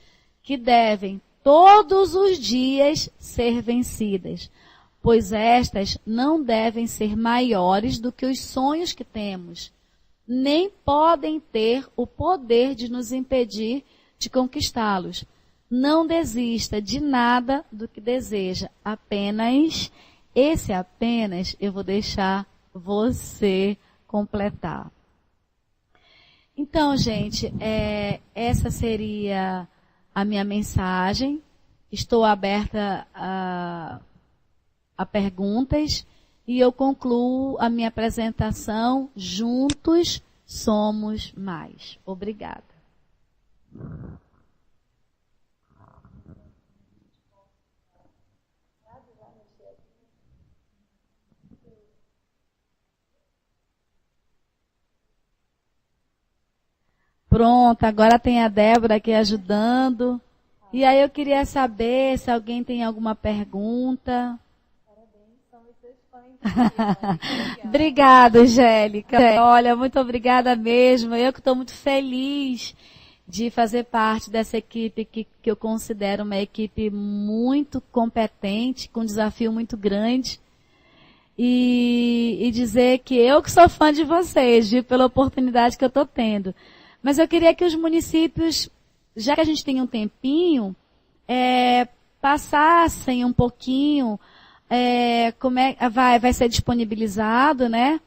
que devem todos os dias ser vencidas, pois estas não devem ser maiores do que os sonhos que temos, nem podem ter o poder de nos impedir de conquistá-los. Não desista de nada do que deseja, apenas eu vou deixar você completar. Então, gente, essa seria a minha mensagem. Estou aberta a perguntas e eu concluo a minha apresentação. Juntos somos mais. Obrigada. Pronto, agora tem a Débora aqui ajudando. E aí eu queria saber se alguém tem alguma pergunta. Obrigada, Angélica. Olha, muito obrigada mesmo. Eu que estou muito feliz de fazer parte dessa equipe que eu considero uma equipe muito competente, com um desafio muito grande. E dizer que eu que sou fã de vocês, viu, pela oportunidade que eu estou tendo. Mas eu queria que os municípios, já que a gente tem um tempinho, passassem um pouquinho, como vai ser disponibilizado, né?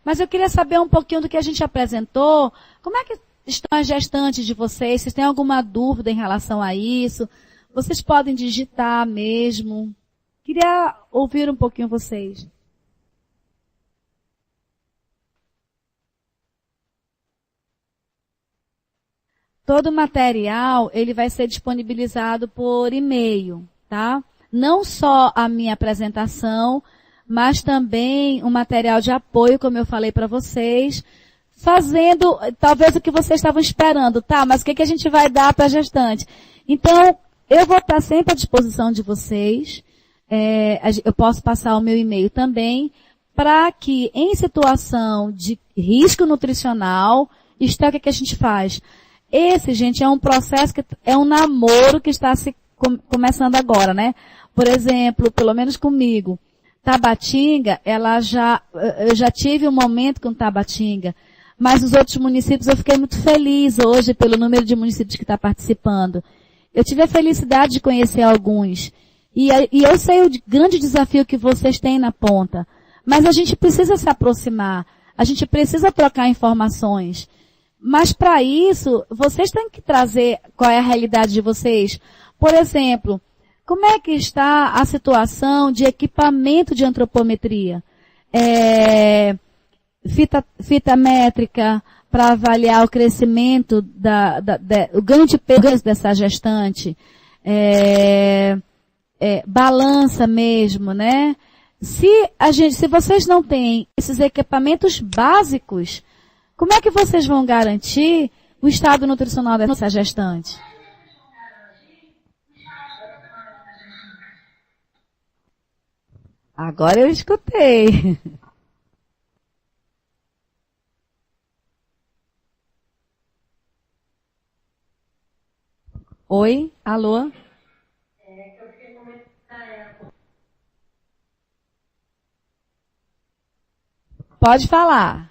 Mas eu queria saber um pouquinho do que a gente apresentou. Como é que estão as gestantes de vocês? Vocês têm alguma dúvida em relação a isso? Vocês podem digitar mesmo. Queria ouvir um pouquinho vocês. Todo o material, ele vai ser disponibilizado por e-mail, tá? Não só a minha apresentação, mas também um material de apoio, como eu falei para vocês, fazendo talvez o que vocês estavam esperando, tá? Mas o que a gente vai dar para a gestante? Então, eu vou estar sempre à disposição de vocês. Eu posso passar o meu e-mail também, para que em situação de risco nutricional, isto é o que a gente faz. Esse, gente, é um processo, é um namoro que está se começando agora, né? Por exemplo, pelo menos comigo, Tabatinga, eu já tive um momento com Tabatinga, mas os outros municípios eu fiquei muito feliz hoje pelo número de municípios que está participando. Eu tive a felicidade de conhecer alguns. E eu sei o grande desafio que vocês têm na ponta. Mas a gente precisa se aproximar. A gente precisa trocar informações. Mas para isso, vocês têm que trazer qual é a realidade de vocês. Por exemplo, como é que está a situação de equipamento de antropometria? Fita métrica para avaliar o crescimento, o ganho de peso dessa gestante. Balança mesmo, né? Se vocês não têm esses equipamentos básicos, como é que vocês vão garantir o estado nutricional dessa gestante? Agora eu escutei. Oi? Alô? Pode falar.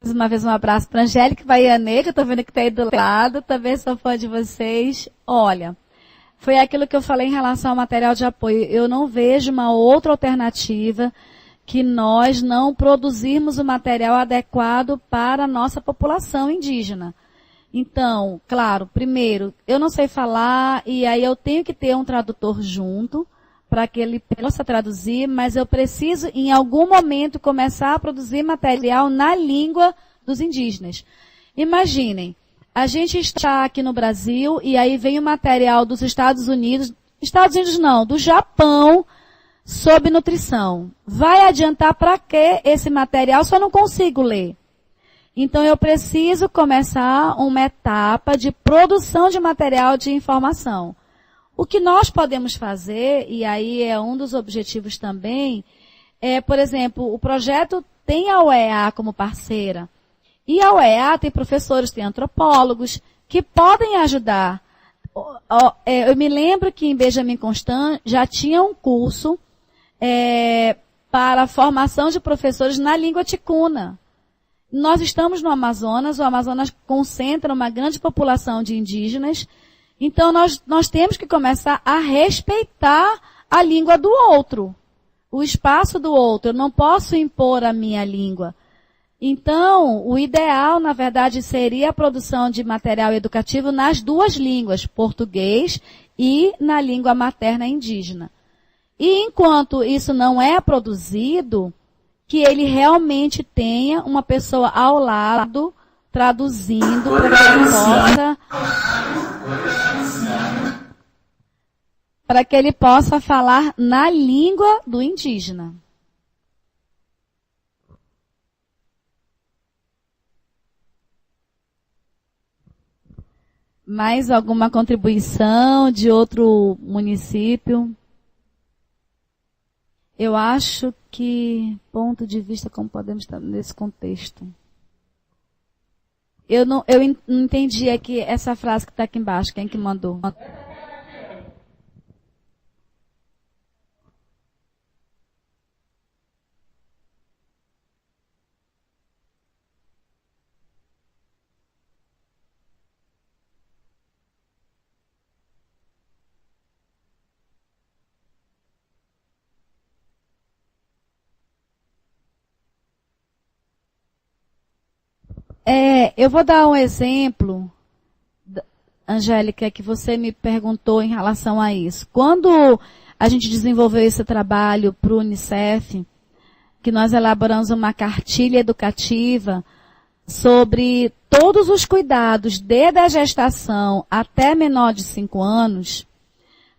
Mais uma vez um abraço para a Angélica Baianê, que eu estou vendo que está aí do lado, também sou fã de vocês. Olha, foi aquilo que eu falei em relação ao material de apoio. Eu não vejo uma outra alternativa que nós não produzirmos o material adequado para a nossa população indígena. Então, claro, primeiro, eu não sei falar e aí eu tenho que ter um tradutor junto para que ele possa traduzir, mas eu preciso, em algum momento, começar a produzir material na língua dos indígenas. Imaginem, a gente está aqui no Brasil e aí vem o material dos Estados Unidos não, do Japão, sobre nutrição. Vai adiantar para que esse material se eu não consigo ler? Então eu preciso começar uma etapa de produção de material de informação. O que nós podemos fazer, e aí é um dos objetivos também, por exemplo, o projeto tem a UEA como parceira. E a UEA tem professores, tem antropólogos, que podem ajudar. Eu me lembro que em Benjamin Constant já tinha um curso para a formação de professores na língua ticuna. Nós estamos no Amazonas, o Amazonas concentra uma grande população de indígenas. Então, nós temos que começar a respeitar a língua do outro, o espaço do outro. Eu não posso impor a minha língua. Então, o ideal, na verdade, seria a produção de material educativo nas duas línguas, português e na língua materna indígena. E enquanto isso não é produzido, que ele realmente tenha uma pessoa ao lado traduzindo para que ele possa falar na língua do indígena. Mais alguma contribuição de outro município? Eu acho que, ponto de vista, como podemos estar nesse contexto. Eu não entendi aqui essa frase que está aqui embaixo, quem que mandou? Eu vou dar um exemplo, Angélica, que você me perguntou em relação a isso. Quando a gente desenvolveu esse trabalho para o Unicef, que nós elaboramos uma cartilha educativa sobre todos os cuidados desde a gestação até menor de 5 anos,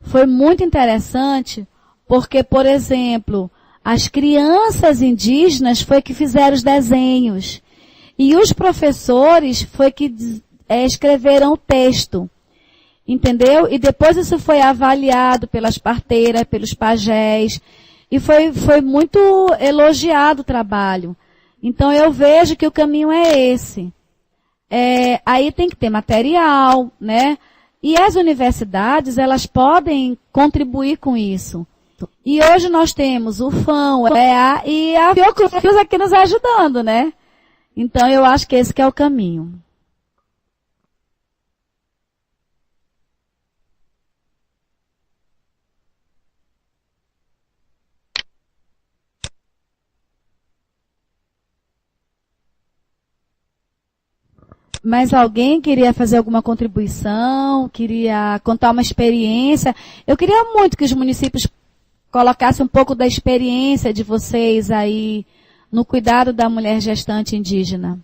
foi muito interessante porque, por exemplo, as crianças indígenas foi que fizeram os desenhos. E os professores foi que escreveram o texto, entendeu? E depois isso foi avaliado pelas parteiras, pelos pajés, e foi muito elogiado o trabalho. Então eu vejo que o caminho é esse. Aí tem que ter material, né? E as universidades, elas podem contribuir com isso. E hoje nós temos o FAM, o EA e a Fiocruz aqui nos ajudando, né? Então, eu acho que esse que é o caminho. Mas alguém queria fazer alguma contribuição, queria contar uma experiência? Eu queria muito que os municípios colocassem um pouco da experiência de vocês aí no cuidado da mulher gestante indígena?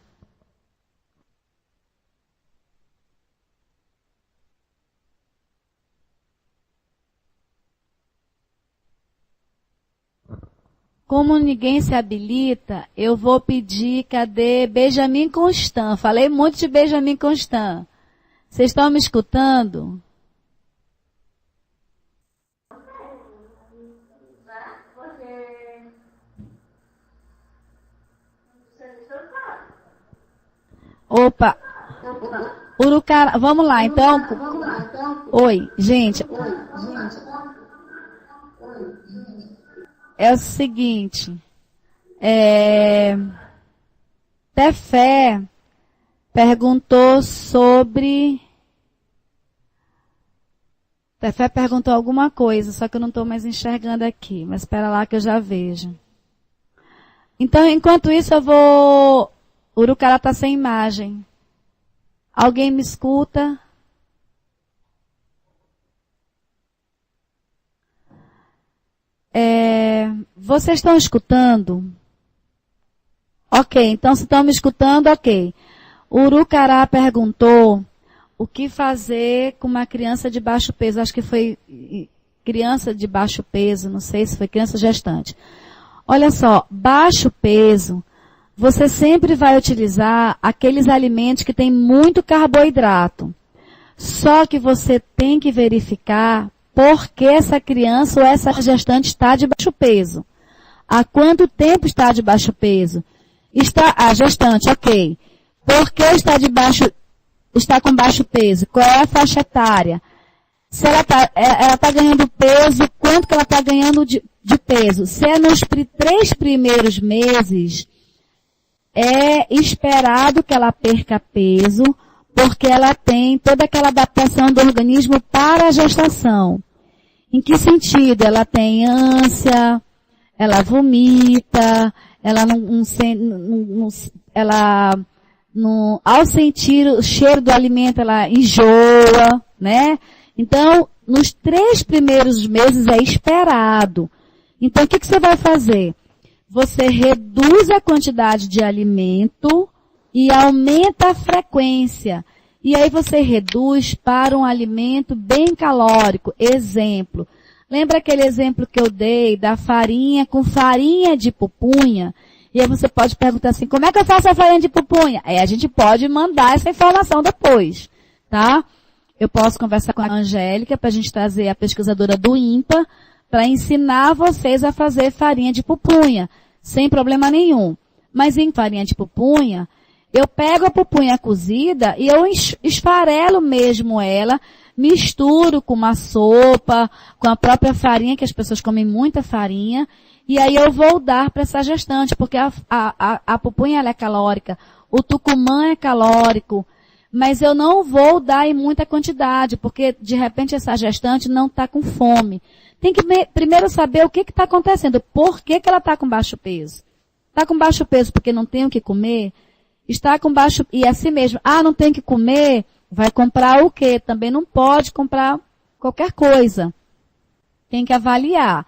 Como ninguém se habilita, eu vou pedir, cadê Benjamin Constant? Falei muito de Benjamin Constant. Vocês estão me escutando? Opa! Urucará, vamos lá, então. Oi, gente. É o seguinte. Tefé perguntou sobre... Tefé perguntou alguma coisa, só que eu não estou mais enxergando aqui. Mas espera lá que eu já vejo. Então, enquanto isso, eu vou... Urucará está sem imagem. Alguém me escuta? Vocês estão escutando? Ok, então se estão me escutando, ok. Urucará perguntou o que fazer com uma criança de baixo peso. Acho que foi criança de baixo peso, não sei se foi criança gestante. Olha só, baixo peso, você sempre vai utilizar aqueles alimentos que têm muito carboidrato. Só que você tem que verificar por que essa criança ou essa gestante está de baixo peso. Há quanto tempo está de baixo peso? A gestante, ok. Por que está com baixo peso? Qual é a faixa etária? Se ela está ganhando peso, quanto que ela está ganhando de peso? Se é nos 3 primeiros meses, é esperado que ela perca peso, porque ela tem toda aquela adaptação do organismo para a gestação. Em que sentido? Ela tem ânsia, ela vomita, ao sentir o cheiro do alimento, ela enjoa, né? Então, nos 3 primeiros meses é esperado. Então, o que você vai fazer? Você reduz a quantidade de alimento e aumenta a frequência. E aí você reduz para um alimento bem calórico. Exemplo. Lembra aquele exemplo que eu dei da farinha com farinha de pupunha? E aí você pode perguntar assim, como é que eu faço a farinha de pupunha? Aí a gente pode mandar essa informação depois, tá? Eu posso conversar com a Angélica para a gente trazer a pesquisadora do INPA para ensinar vocês a fazer farinha de pupunha, sem problema nenhum. Mas em farinha de pupunha, eu pego a pupunha cozida e eu esfarelo mesmo ela, misturo com uma sopa, com a própria farinha, que as pessoas comem muita farinha, e aí eu vou dar para essa gestante, porque a pupunha ela é calórica, o tucumã é calórico, mas eu não vou dar em muita quantidade, porque de repente essa gestante não está com fome. Tem que primeiro saber o que está acontecendo, por que ela está com baixo peso. Está com baixo peso porque não tem o que comer? Está com baixo, e assim mesmo, não tem que comer, vai comprar o quê? Também não pode comprar qualquer coisa. Tem que avaliar.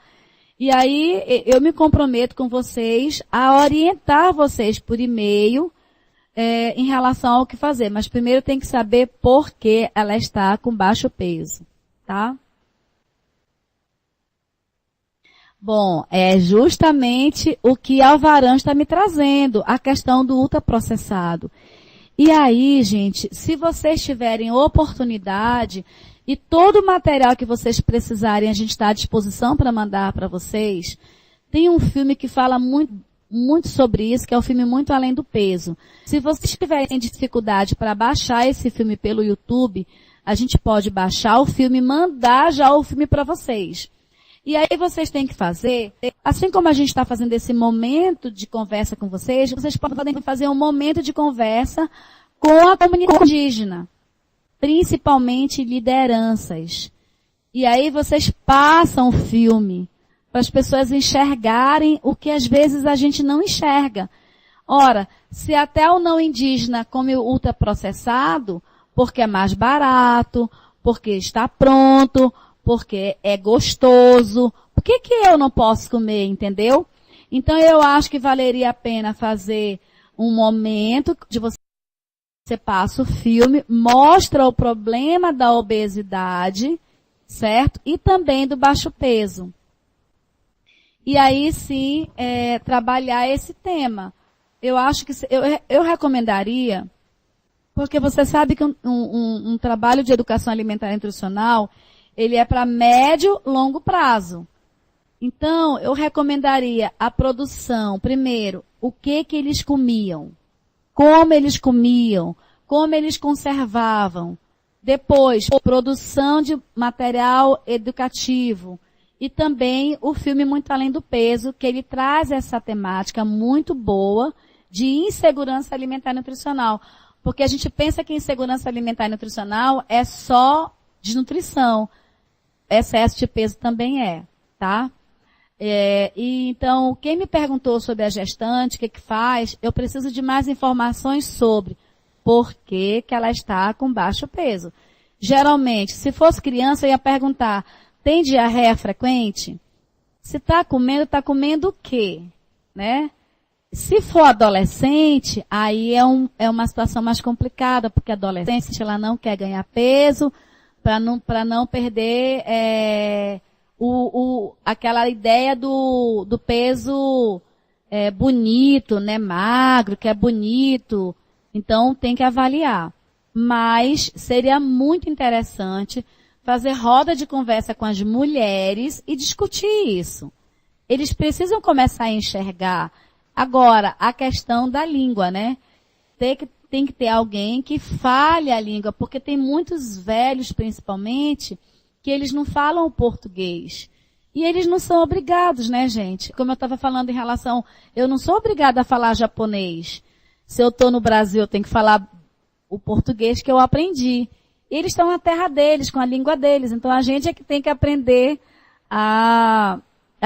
E aí, eu me comprometo com vocês a orientar vocês por e-mail, em relação ao que fazer. Mas primeiro tem que saber por que ela está com baixo peso, tá? Bom, é justamente o que Alvaran está me trazendo, a questão do ultraprocessado. E aí, gente, se vocês tiverem oportunidade e todo o material que vocês precisarem, a gente está à disposição para mandar para vocês. Tem um filme que fala muito sobre isso, que é o filme Muito Além do Peso. Se vocês tiverem dificuldade para baixar esse filme pelo YouTube, a gente pode baixar o filme e mandar já o filme para vocês. E aí vocês têm que fazer, assim como a gente está fazendo esse momento de conversa com vocês podem fazer um momento de conversa com a comunidade indígena, principalmente lideranças. E aí vocês passam o filme para as pessoas enxergarem o que às vezes a gente não enxerga. Ora, se até o não indígena come o ultraprocessado, porque é mais barato, porque está pronto, porque é gostoso, por que eu não posso comer, entendeu? Então, eu acho que valeria a pena fazer um momento de você passa o filme, mostra o problema da obesidade, certo? E também do baixo peso. E aí sim, trabalhar esse tema. Eu acho que eu recomendaria, porque você sabe que um trabalho de educação alimentar e nutricional, ele é para médio, longo prazo. Então, eu recomendaria a produção, primeiro, o que eles comiam, como eles comiam, como eles conservavam. Depois, produção de material educativo. E também o filme Muito Além do Peso, que ele traz essa temática muito boa de insegurança alimentar e nutricional. Porque a gente pensa que insegurança alimentar e nutricional é só desnutrição. Excesso de peso também tá? E então, quem me perguntou sobre a gestante, o que faz, eu preciso de mais informações sobre por que ela está com baixo peso. Geralmente, se fosse criança, eu ia perguntar, tem diarreia frequente? Se está comendo o quê? Né? Se for adolescente, aí é uma situação mais complicada, porque a adolescente ela não quer ganhar peso para não perder aquela ideia do peso bonito, né, magro, que é bonito. Então tem que avaliar. Mas seria muito interessante fazer roda de conversa com as mulheres e discutir isso. Eles precisam começar a enxergar. Agora, a questão da língua, né? Tem que ter alguém que fale a língua, porque tem muitos velhos, principalmente, que eles não falam o português. E eles não são obrigados, né, gente? Como eu estava falando em relação, eu não sou obrigada a falar japonês. Se eu estou no Brasil, eu tenho que falar o português que eu aprendi. E eles estão na terra deles, com a língua deles. Então, a gente é que tem que aprender a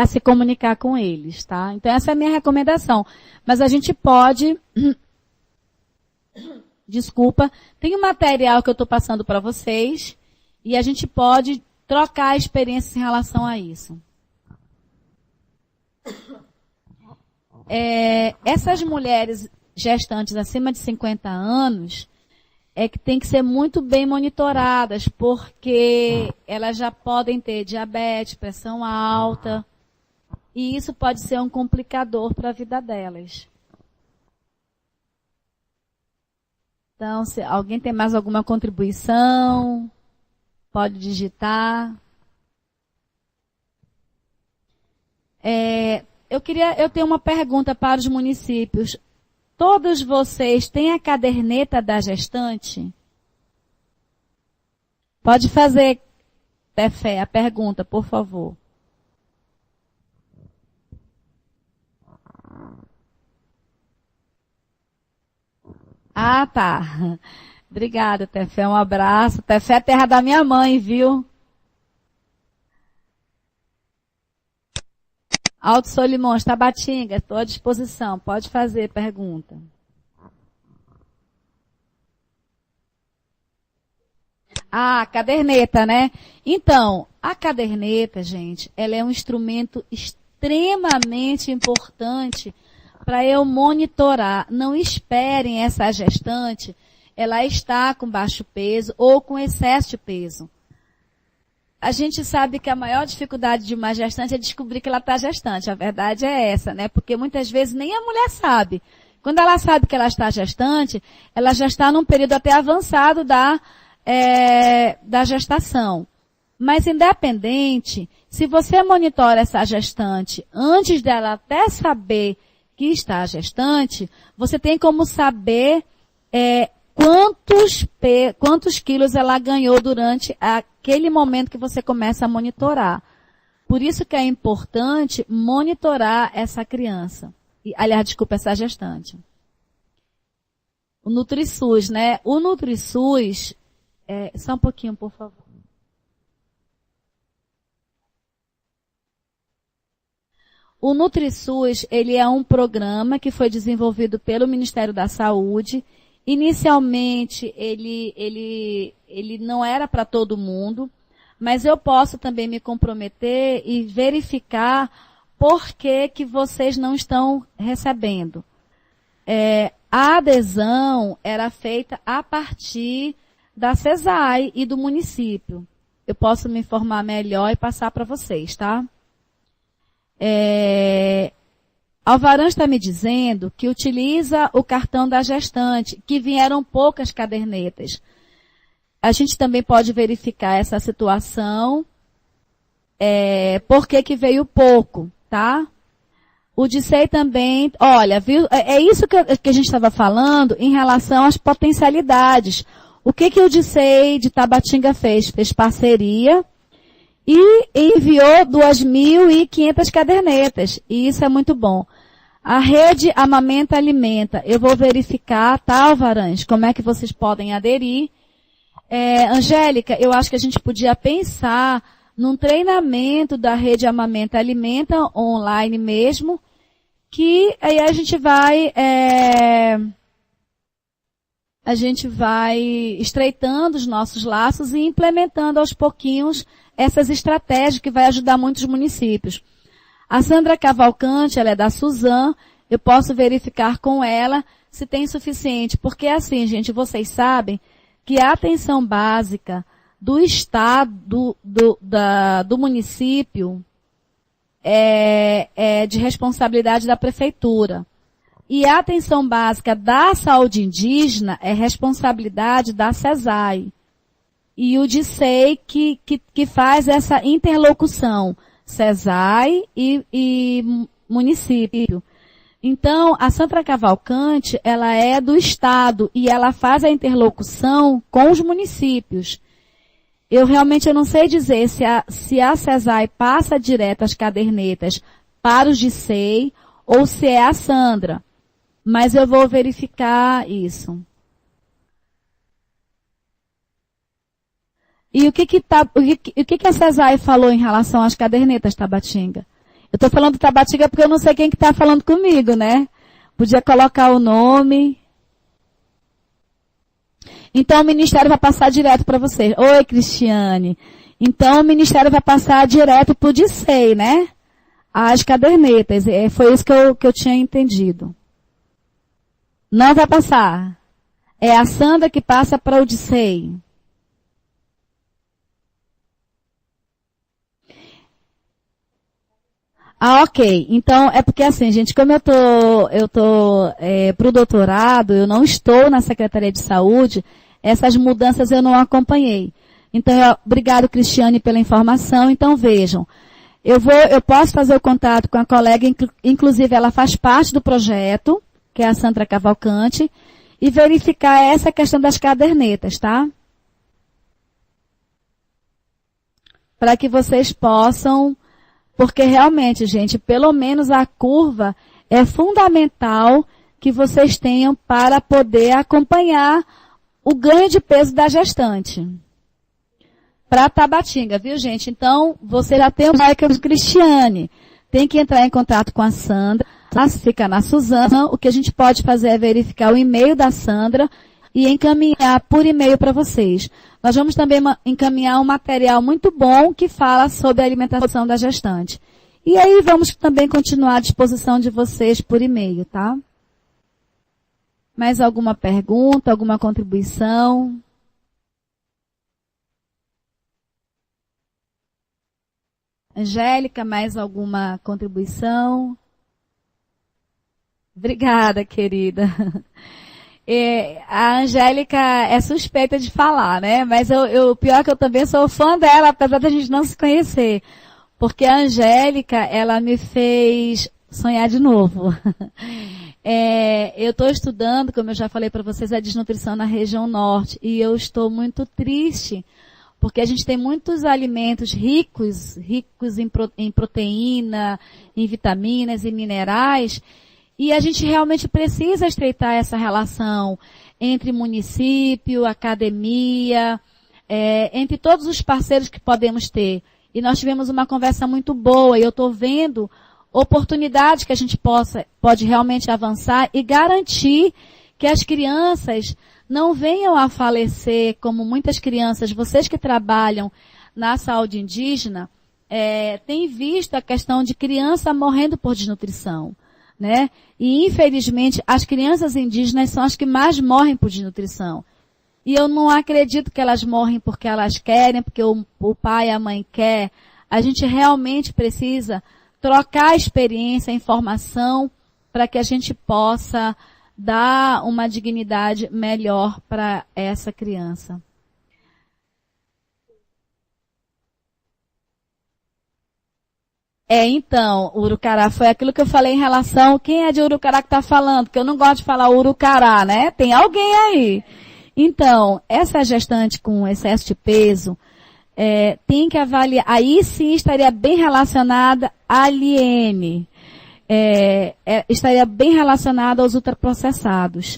se comunicar com eles, tá? Então, essa é a minha recomendação. Mas a gente pode... Desculpa. Tem um material que eu estou passando para vocês. E a gente pode trocar experiências em relação a isso. Essas mulheres gestantes acima de 50 anos que tem que ser muito bem monitoradas, porque elas já podem ter diabetes, pressão alta, e isso pode ser um complicador para a vida delas. Então, se alguém tem mais alguma contribuição, pode digitar. Eu tenho uma pergunta para os municípios. Todos vocês têm a caderneta da gestante? Pode fazer, Tefé, a pergunta, por favor. Ah, tá. Obrigada, Tefé. Um abraço. Tefé é terra da minha mãe, viu? Alto Solimões, Tabatinga, estou à disposição. Pode fazer pergunta. Ah, caderneta, né? Então, a caderneta, gente, ela é um instrumento extremamente importante para eu monitorar. Não esperem essa gestante, ela está com baixo peso ou com excesso de peso. A gente sabe que a maior dificuldade de uma gestante é descobrir que ela está gestante. A verdade é essa, né? Porque muitas vezes nem a mulher sabe. Quando ela sabe que ela está gestante, ela já está num período até avançado da gestação. Mas independente, se você monitora essa gestante antes dela até saber que está gestante, você tem como saber quantos quilos ela ganhou durante aquele momento que você começa a monitorar. Por isso que é importante monitorar essa criança. Aliás, desculpa, essa gestante. O NutriSUS, né? O NutriSUS, só um pouquinho, por favor. O NutriSUS, ele é um programa que foi desenvolvido pelo Ministério da Saúde. Inicialmente, ele não era para todo mundo, mas eu posso também me comprometer e verificar por que vocês não estão recebendo. A adesão era feita a partir da CESAI e do município. Eu posso me informar melhor e passar para vocês, tá? Alvaran está me dizendo que utiliza o cartão da gestante, que vieram poucas cadernetas. A gente também pode verificar essa situação, por que veio pouco, tá? O DICEI também, olha, viu, isso que a gente estava falando em relação às potencialidades. O que o DICEI de Tabatinga fez? Fez parceria e enviou 2.500 cadernetas. E isso é muito bom. A rede Amamenta Alimenta. Eu vou verificar, tá, Alvarães, como é que vocês podem aderir. Angélica, eu acho que a gente podia pensar num treinamento da rede Amamenta Alimenta, online mesmo, que aí a gente vai estreitando os nossos laços e implementando aos pouquinhos essas estratégias que vai ajudar muitos municípios. A Sandra Cavalcante, ela é da Suzan, eu posso verificar com ela se tem suficiente, porque assim, gente, vocês sabem que a atenção básica do estado, do município, é de responsabilidade da prefeitura. E a atenção básica da saúde indígena é responsabilidade da CESAI. E o DICEI que faz essa interlocução, CESAI e município. Então, a Sandra Cavalcante, ela é do Estado e ela faz a interlocução com os municípios. Eu realmente não sei dizer se a CESAI passa direto as cadernetas para os DICEI ou se é a Sandra. Mas eu vou verificar isso. E o que a CESAI falou em relação às cadernetas, Tabatinga? Eu estou falando Tabatinga porque eu não sei quem que está falando comigo, né? Podia colocar o nome. Então o Ministério vai passar direto para vocês. Oi, Cristiane. Então o Ministério vai passar direto para o DICEI, né? As cadernetas. Foi isso que eu tinha entendido. Não vai passar. É a Sandra que passa para o DICEI. Ok. Então, é porque assim, gente, como eu tô pro doutorado, eu não estou na Secretaria de Saúde, essas mudanças eu não acompanhei. Então, obrigado, Cristiane, pela informação. Então, vejam, eu posso fazer o contato com a colega, inclusive ela faz parte do projeto, que é a Sandra Cavalcante, e verificar essa questão das cadernetas, tá? Para que vocês possam, porque realmente, gente, pelo menos a curva é fundamental que vocês tenham para poder acompanhar o ganho de peso da gestante. Para Tabatinga, viu, gente? Então, você já tem o Michael Cristiane. Tem que entrar em contato com a Sandra. Ela fica na Suzana. O que a gente pode fazer é verificar o e-mail da Sandra e encaminhar por e-mail para vocês. Nós vamos também encaminhar um material muito bom que fala sobre a alimentação da gestante. E aí vamos também continuar à disposição de vocês por e-mail, tá? Mais alguma pergunta, alguma contribuição? Angélica, mais alguma contribuição? Obrigada, querida. A Angélica é suspeita de falar, né? Mas o pior é que eu também sou fã dela, apesar da gente não se conhecer. Porque a Angélica, ela me fez sonhar de novo. Eu estou estudando, como eu já falei para vocês, a desnutrição na região norte. E eu estou muito triste, porque a gente tem muitos alimentos ricos em proteína, em vitaminas e minerais, e a gente realmente precisa estreitar essa relação entre município, academia, entre todos os parceiros que podemos ter. E nós tivemos uma conversa muito boa, e eu estou vendo oportunidades que a gente pode realmente avançar e garantir que as crianças não venham a falecer, como muitas crianças, vocês que trabalham na saúde indígena, tem visto a questão de criança morrendo por desnutrição, né? E, infelizmente, as crianças indígenas são as que mais morrem por desnutrição. E eu não acredito que elas morrem porque elas querem, porque o pai e a mãe querem. A gente realmente precisa trocar experiência, informação, para que a gente possa dar uma dignidade melhor para essa criança. Então, Urucará foi aquilo que eu falei em relação, quem é de Urucará que está falando? Porque eu não gosto de falar Urucará, né? Tem alguém aí. Então, essa gestante com excesso de peso, tem que avaliar, aí sim estaria bem relacionada à aliene, estaria bem relacionada aos ultraprocessados.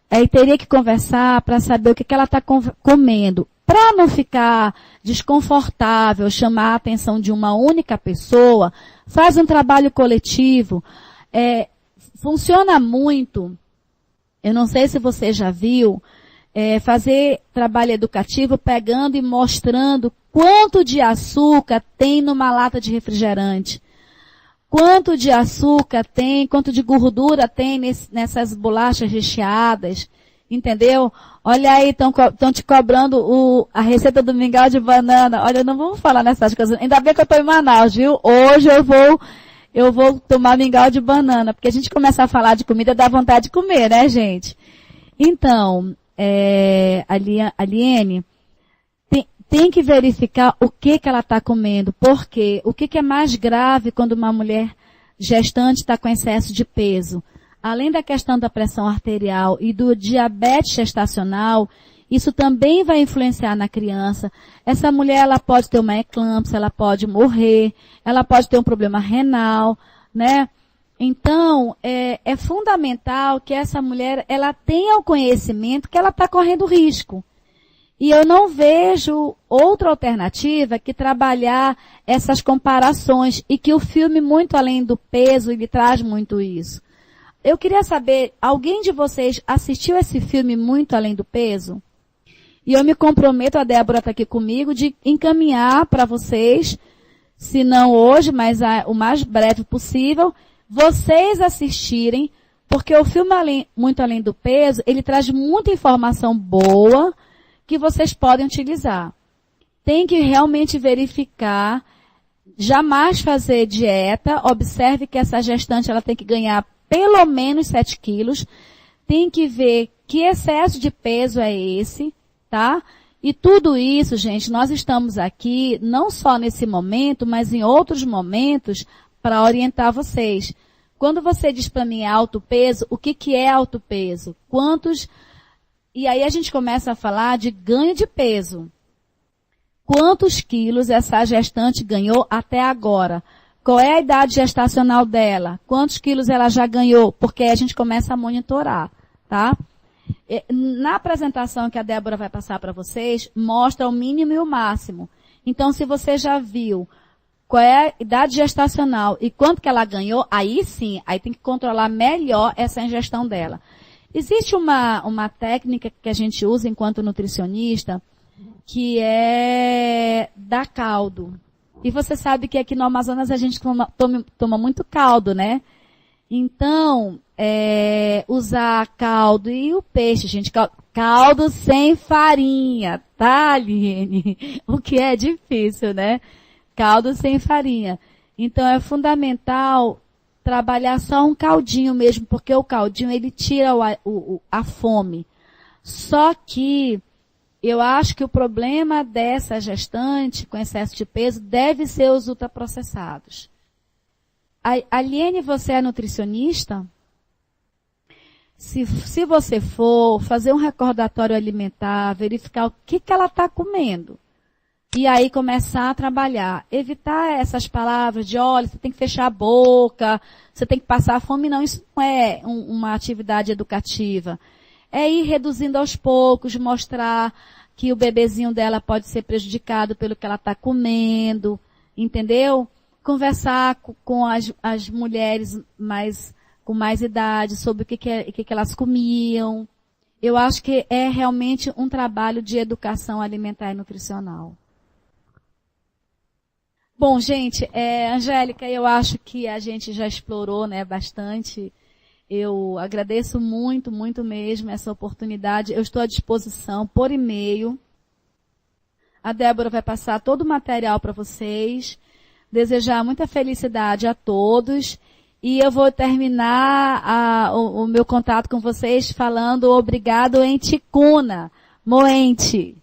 Aí teria que conversar para saber o que ela está comendo. Para não ficar desconfortável, chamar a atenção de uma única pessoa, faz um trabalho coletivo. Funciona muito, eu não sei se você já viu, fazer trabalho educativo pegando e mostrando quanto de açúcar tem numa lata de refrigerante. Quanto de açúcar tem, quanto de gordura tem nessas bolachas recheadas. Entendeu? Olha aí, estão te cobrando a receita do mingau de banana. Olha, não vamos falar nessas coisas. Ainda bem que eu estou em Manaus, viu? Hoje eu vou tomar mingau de banana. Porque a gente começa a falar de comida, dá vontade de comer, né, gente? Então, Aliene, tem que verificar o que ela está comendo. Por quê? O que é mais grave quando uma mulher gestante está com excesso de peso? Além da questão da pressão arterial e do diabetes gestacional, isso também vai influenciar na criança. Essa mulher, ela pode ter uma eclâmpsia, ela pode morrer, ela pode ter um problema renal, né? Então, é fundamental que essa mulher, ela tenha o conhecimento que ela está correndo risco. E eu não vejo outra alternativa que trabalhar essas comparações e que o filme Muito Além do Peso, ele traz muito isso. Eu queria saber, alguém de vocês assistiu esse filme Muito Além do Peso? E eu me comprometo, a Débora está aqui comigo, de encaminhar para vocês, se não hoje, mas o mais breve possível, vocês assistirem, porque o filme Muito Além do Peso, ele traz muita informação boa que vocês podem utilizar. Tem que realmente verificar, jamais fazer dieta, observe que essa gestante ela tem que ganhar pelo menos 7 quilos, tem que ver que excesso de peso é esse, tá? E tudo isso, gente, nós estamos aqui, não só nesse momento, mas em outros momentos, para orientar vocês. Quando você diz para mim alto peso, o que é alto peso? E aí a gente começa a falar de ganho de peso. Quantos quilos essa gestante ganhou até agora? Qual é a idade gestacional dela? Quantos quilos ela já ganhou? Porque aí a gente começa a monitorar, tá? Na apresentação que a Débora vai passar para vocês, mostra o mínimo e o máximo. Então, se você já viu qual é a idade gestacional e quanto que ela ganhou, aí sim, aí tem que controlar melhor essa ingestão dela. Existe uma técnica que a gente usa enquanto nutricionista, que é dar caldo. E você sabe que aqui no Amazonas a gente toma muito caldo, né? Então, usar caldo e o peixe, gente, caldo sem farinha, tá, Aline? O que é difícil, né? Caldo sem farinha. Então, é fundamental trabalhar só um caldinho mesmo, porque o caldinho, ele tira a fome. Só que eu acho que o problema dessa gestante com excesso de peso deve ser os ultraprocessados. Aliene, você é nutricionista? Se você for fazer um recordatório alimentar, verificar o que ela está comendo, e aí começar a trabalhar. Evitar essas palavras de, olha, você tem que fechar a boca, você tem que passar fome. Não, isso não é uma atividade educativa. É ir reduzindo aos poucos, mostrar que o bebezinho dela pode ser prejudicado pelo que ela está comendo, entendeu? Conversar com as mulheres com mais idade sobre o que elas comiam. Eu acho que é realmente um trabalho de educação alimentar e nutricional. Bom, gente, Angélica, eu acho que a gente já explorou, né, bastante. Eu agradeço muito, muito mesmo essa oportunidade. Eu estou à disposição por e-mail. A Débora vai passar todo o material para vocês. Desejar muita felicidade a todos. E eu vou terminar o meu contato com vocês falando obrigado em ticuna, moente.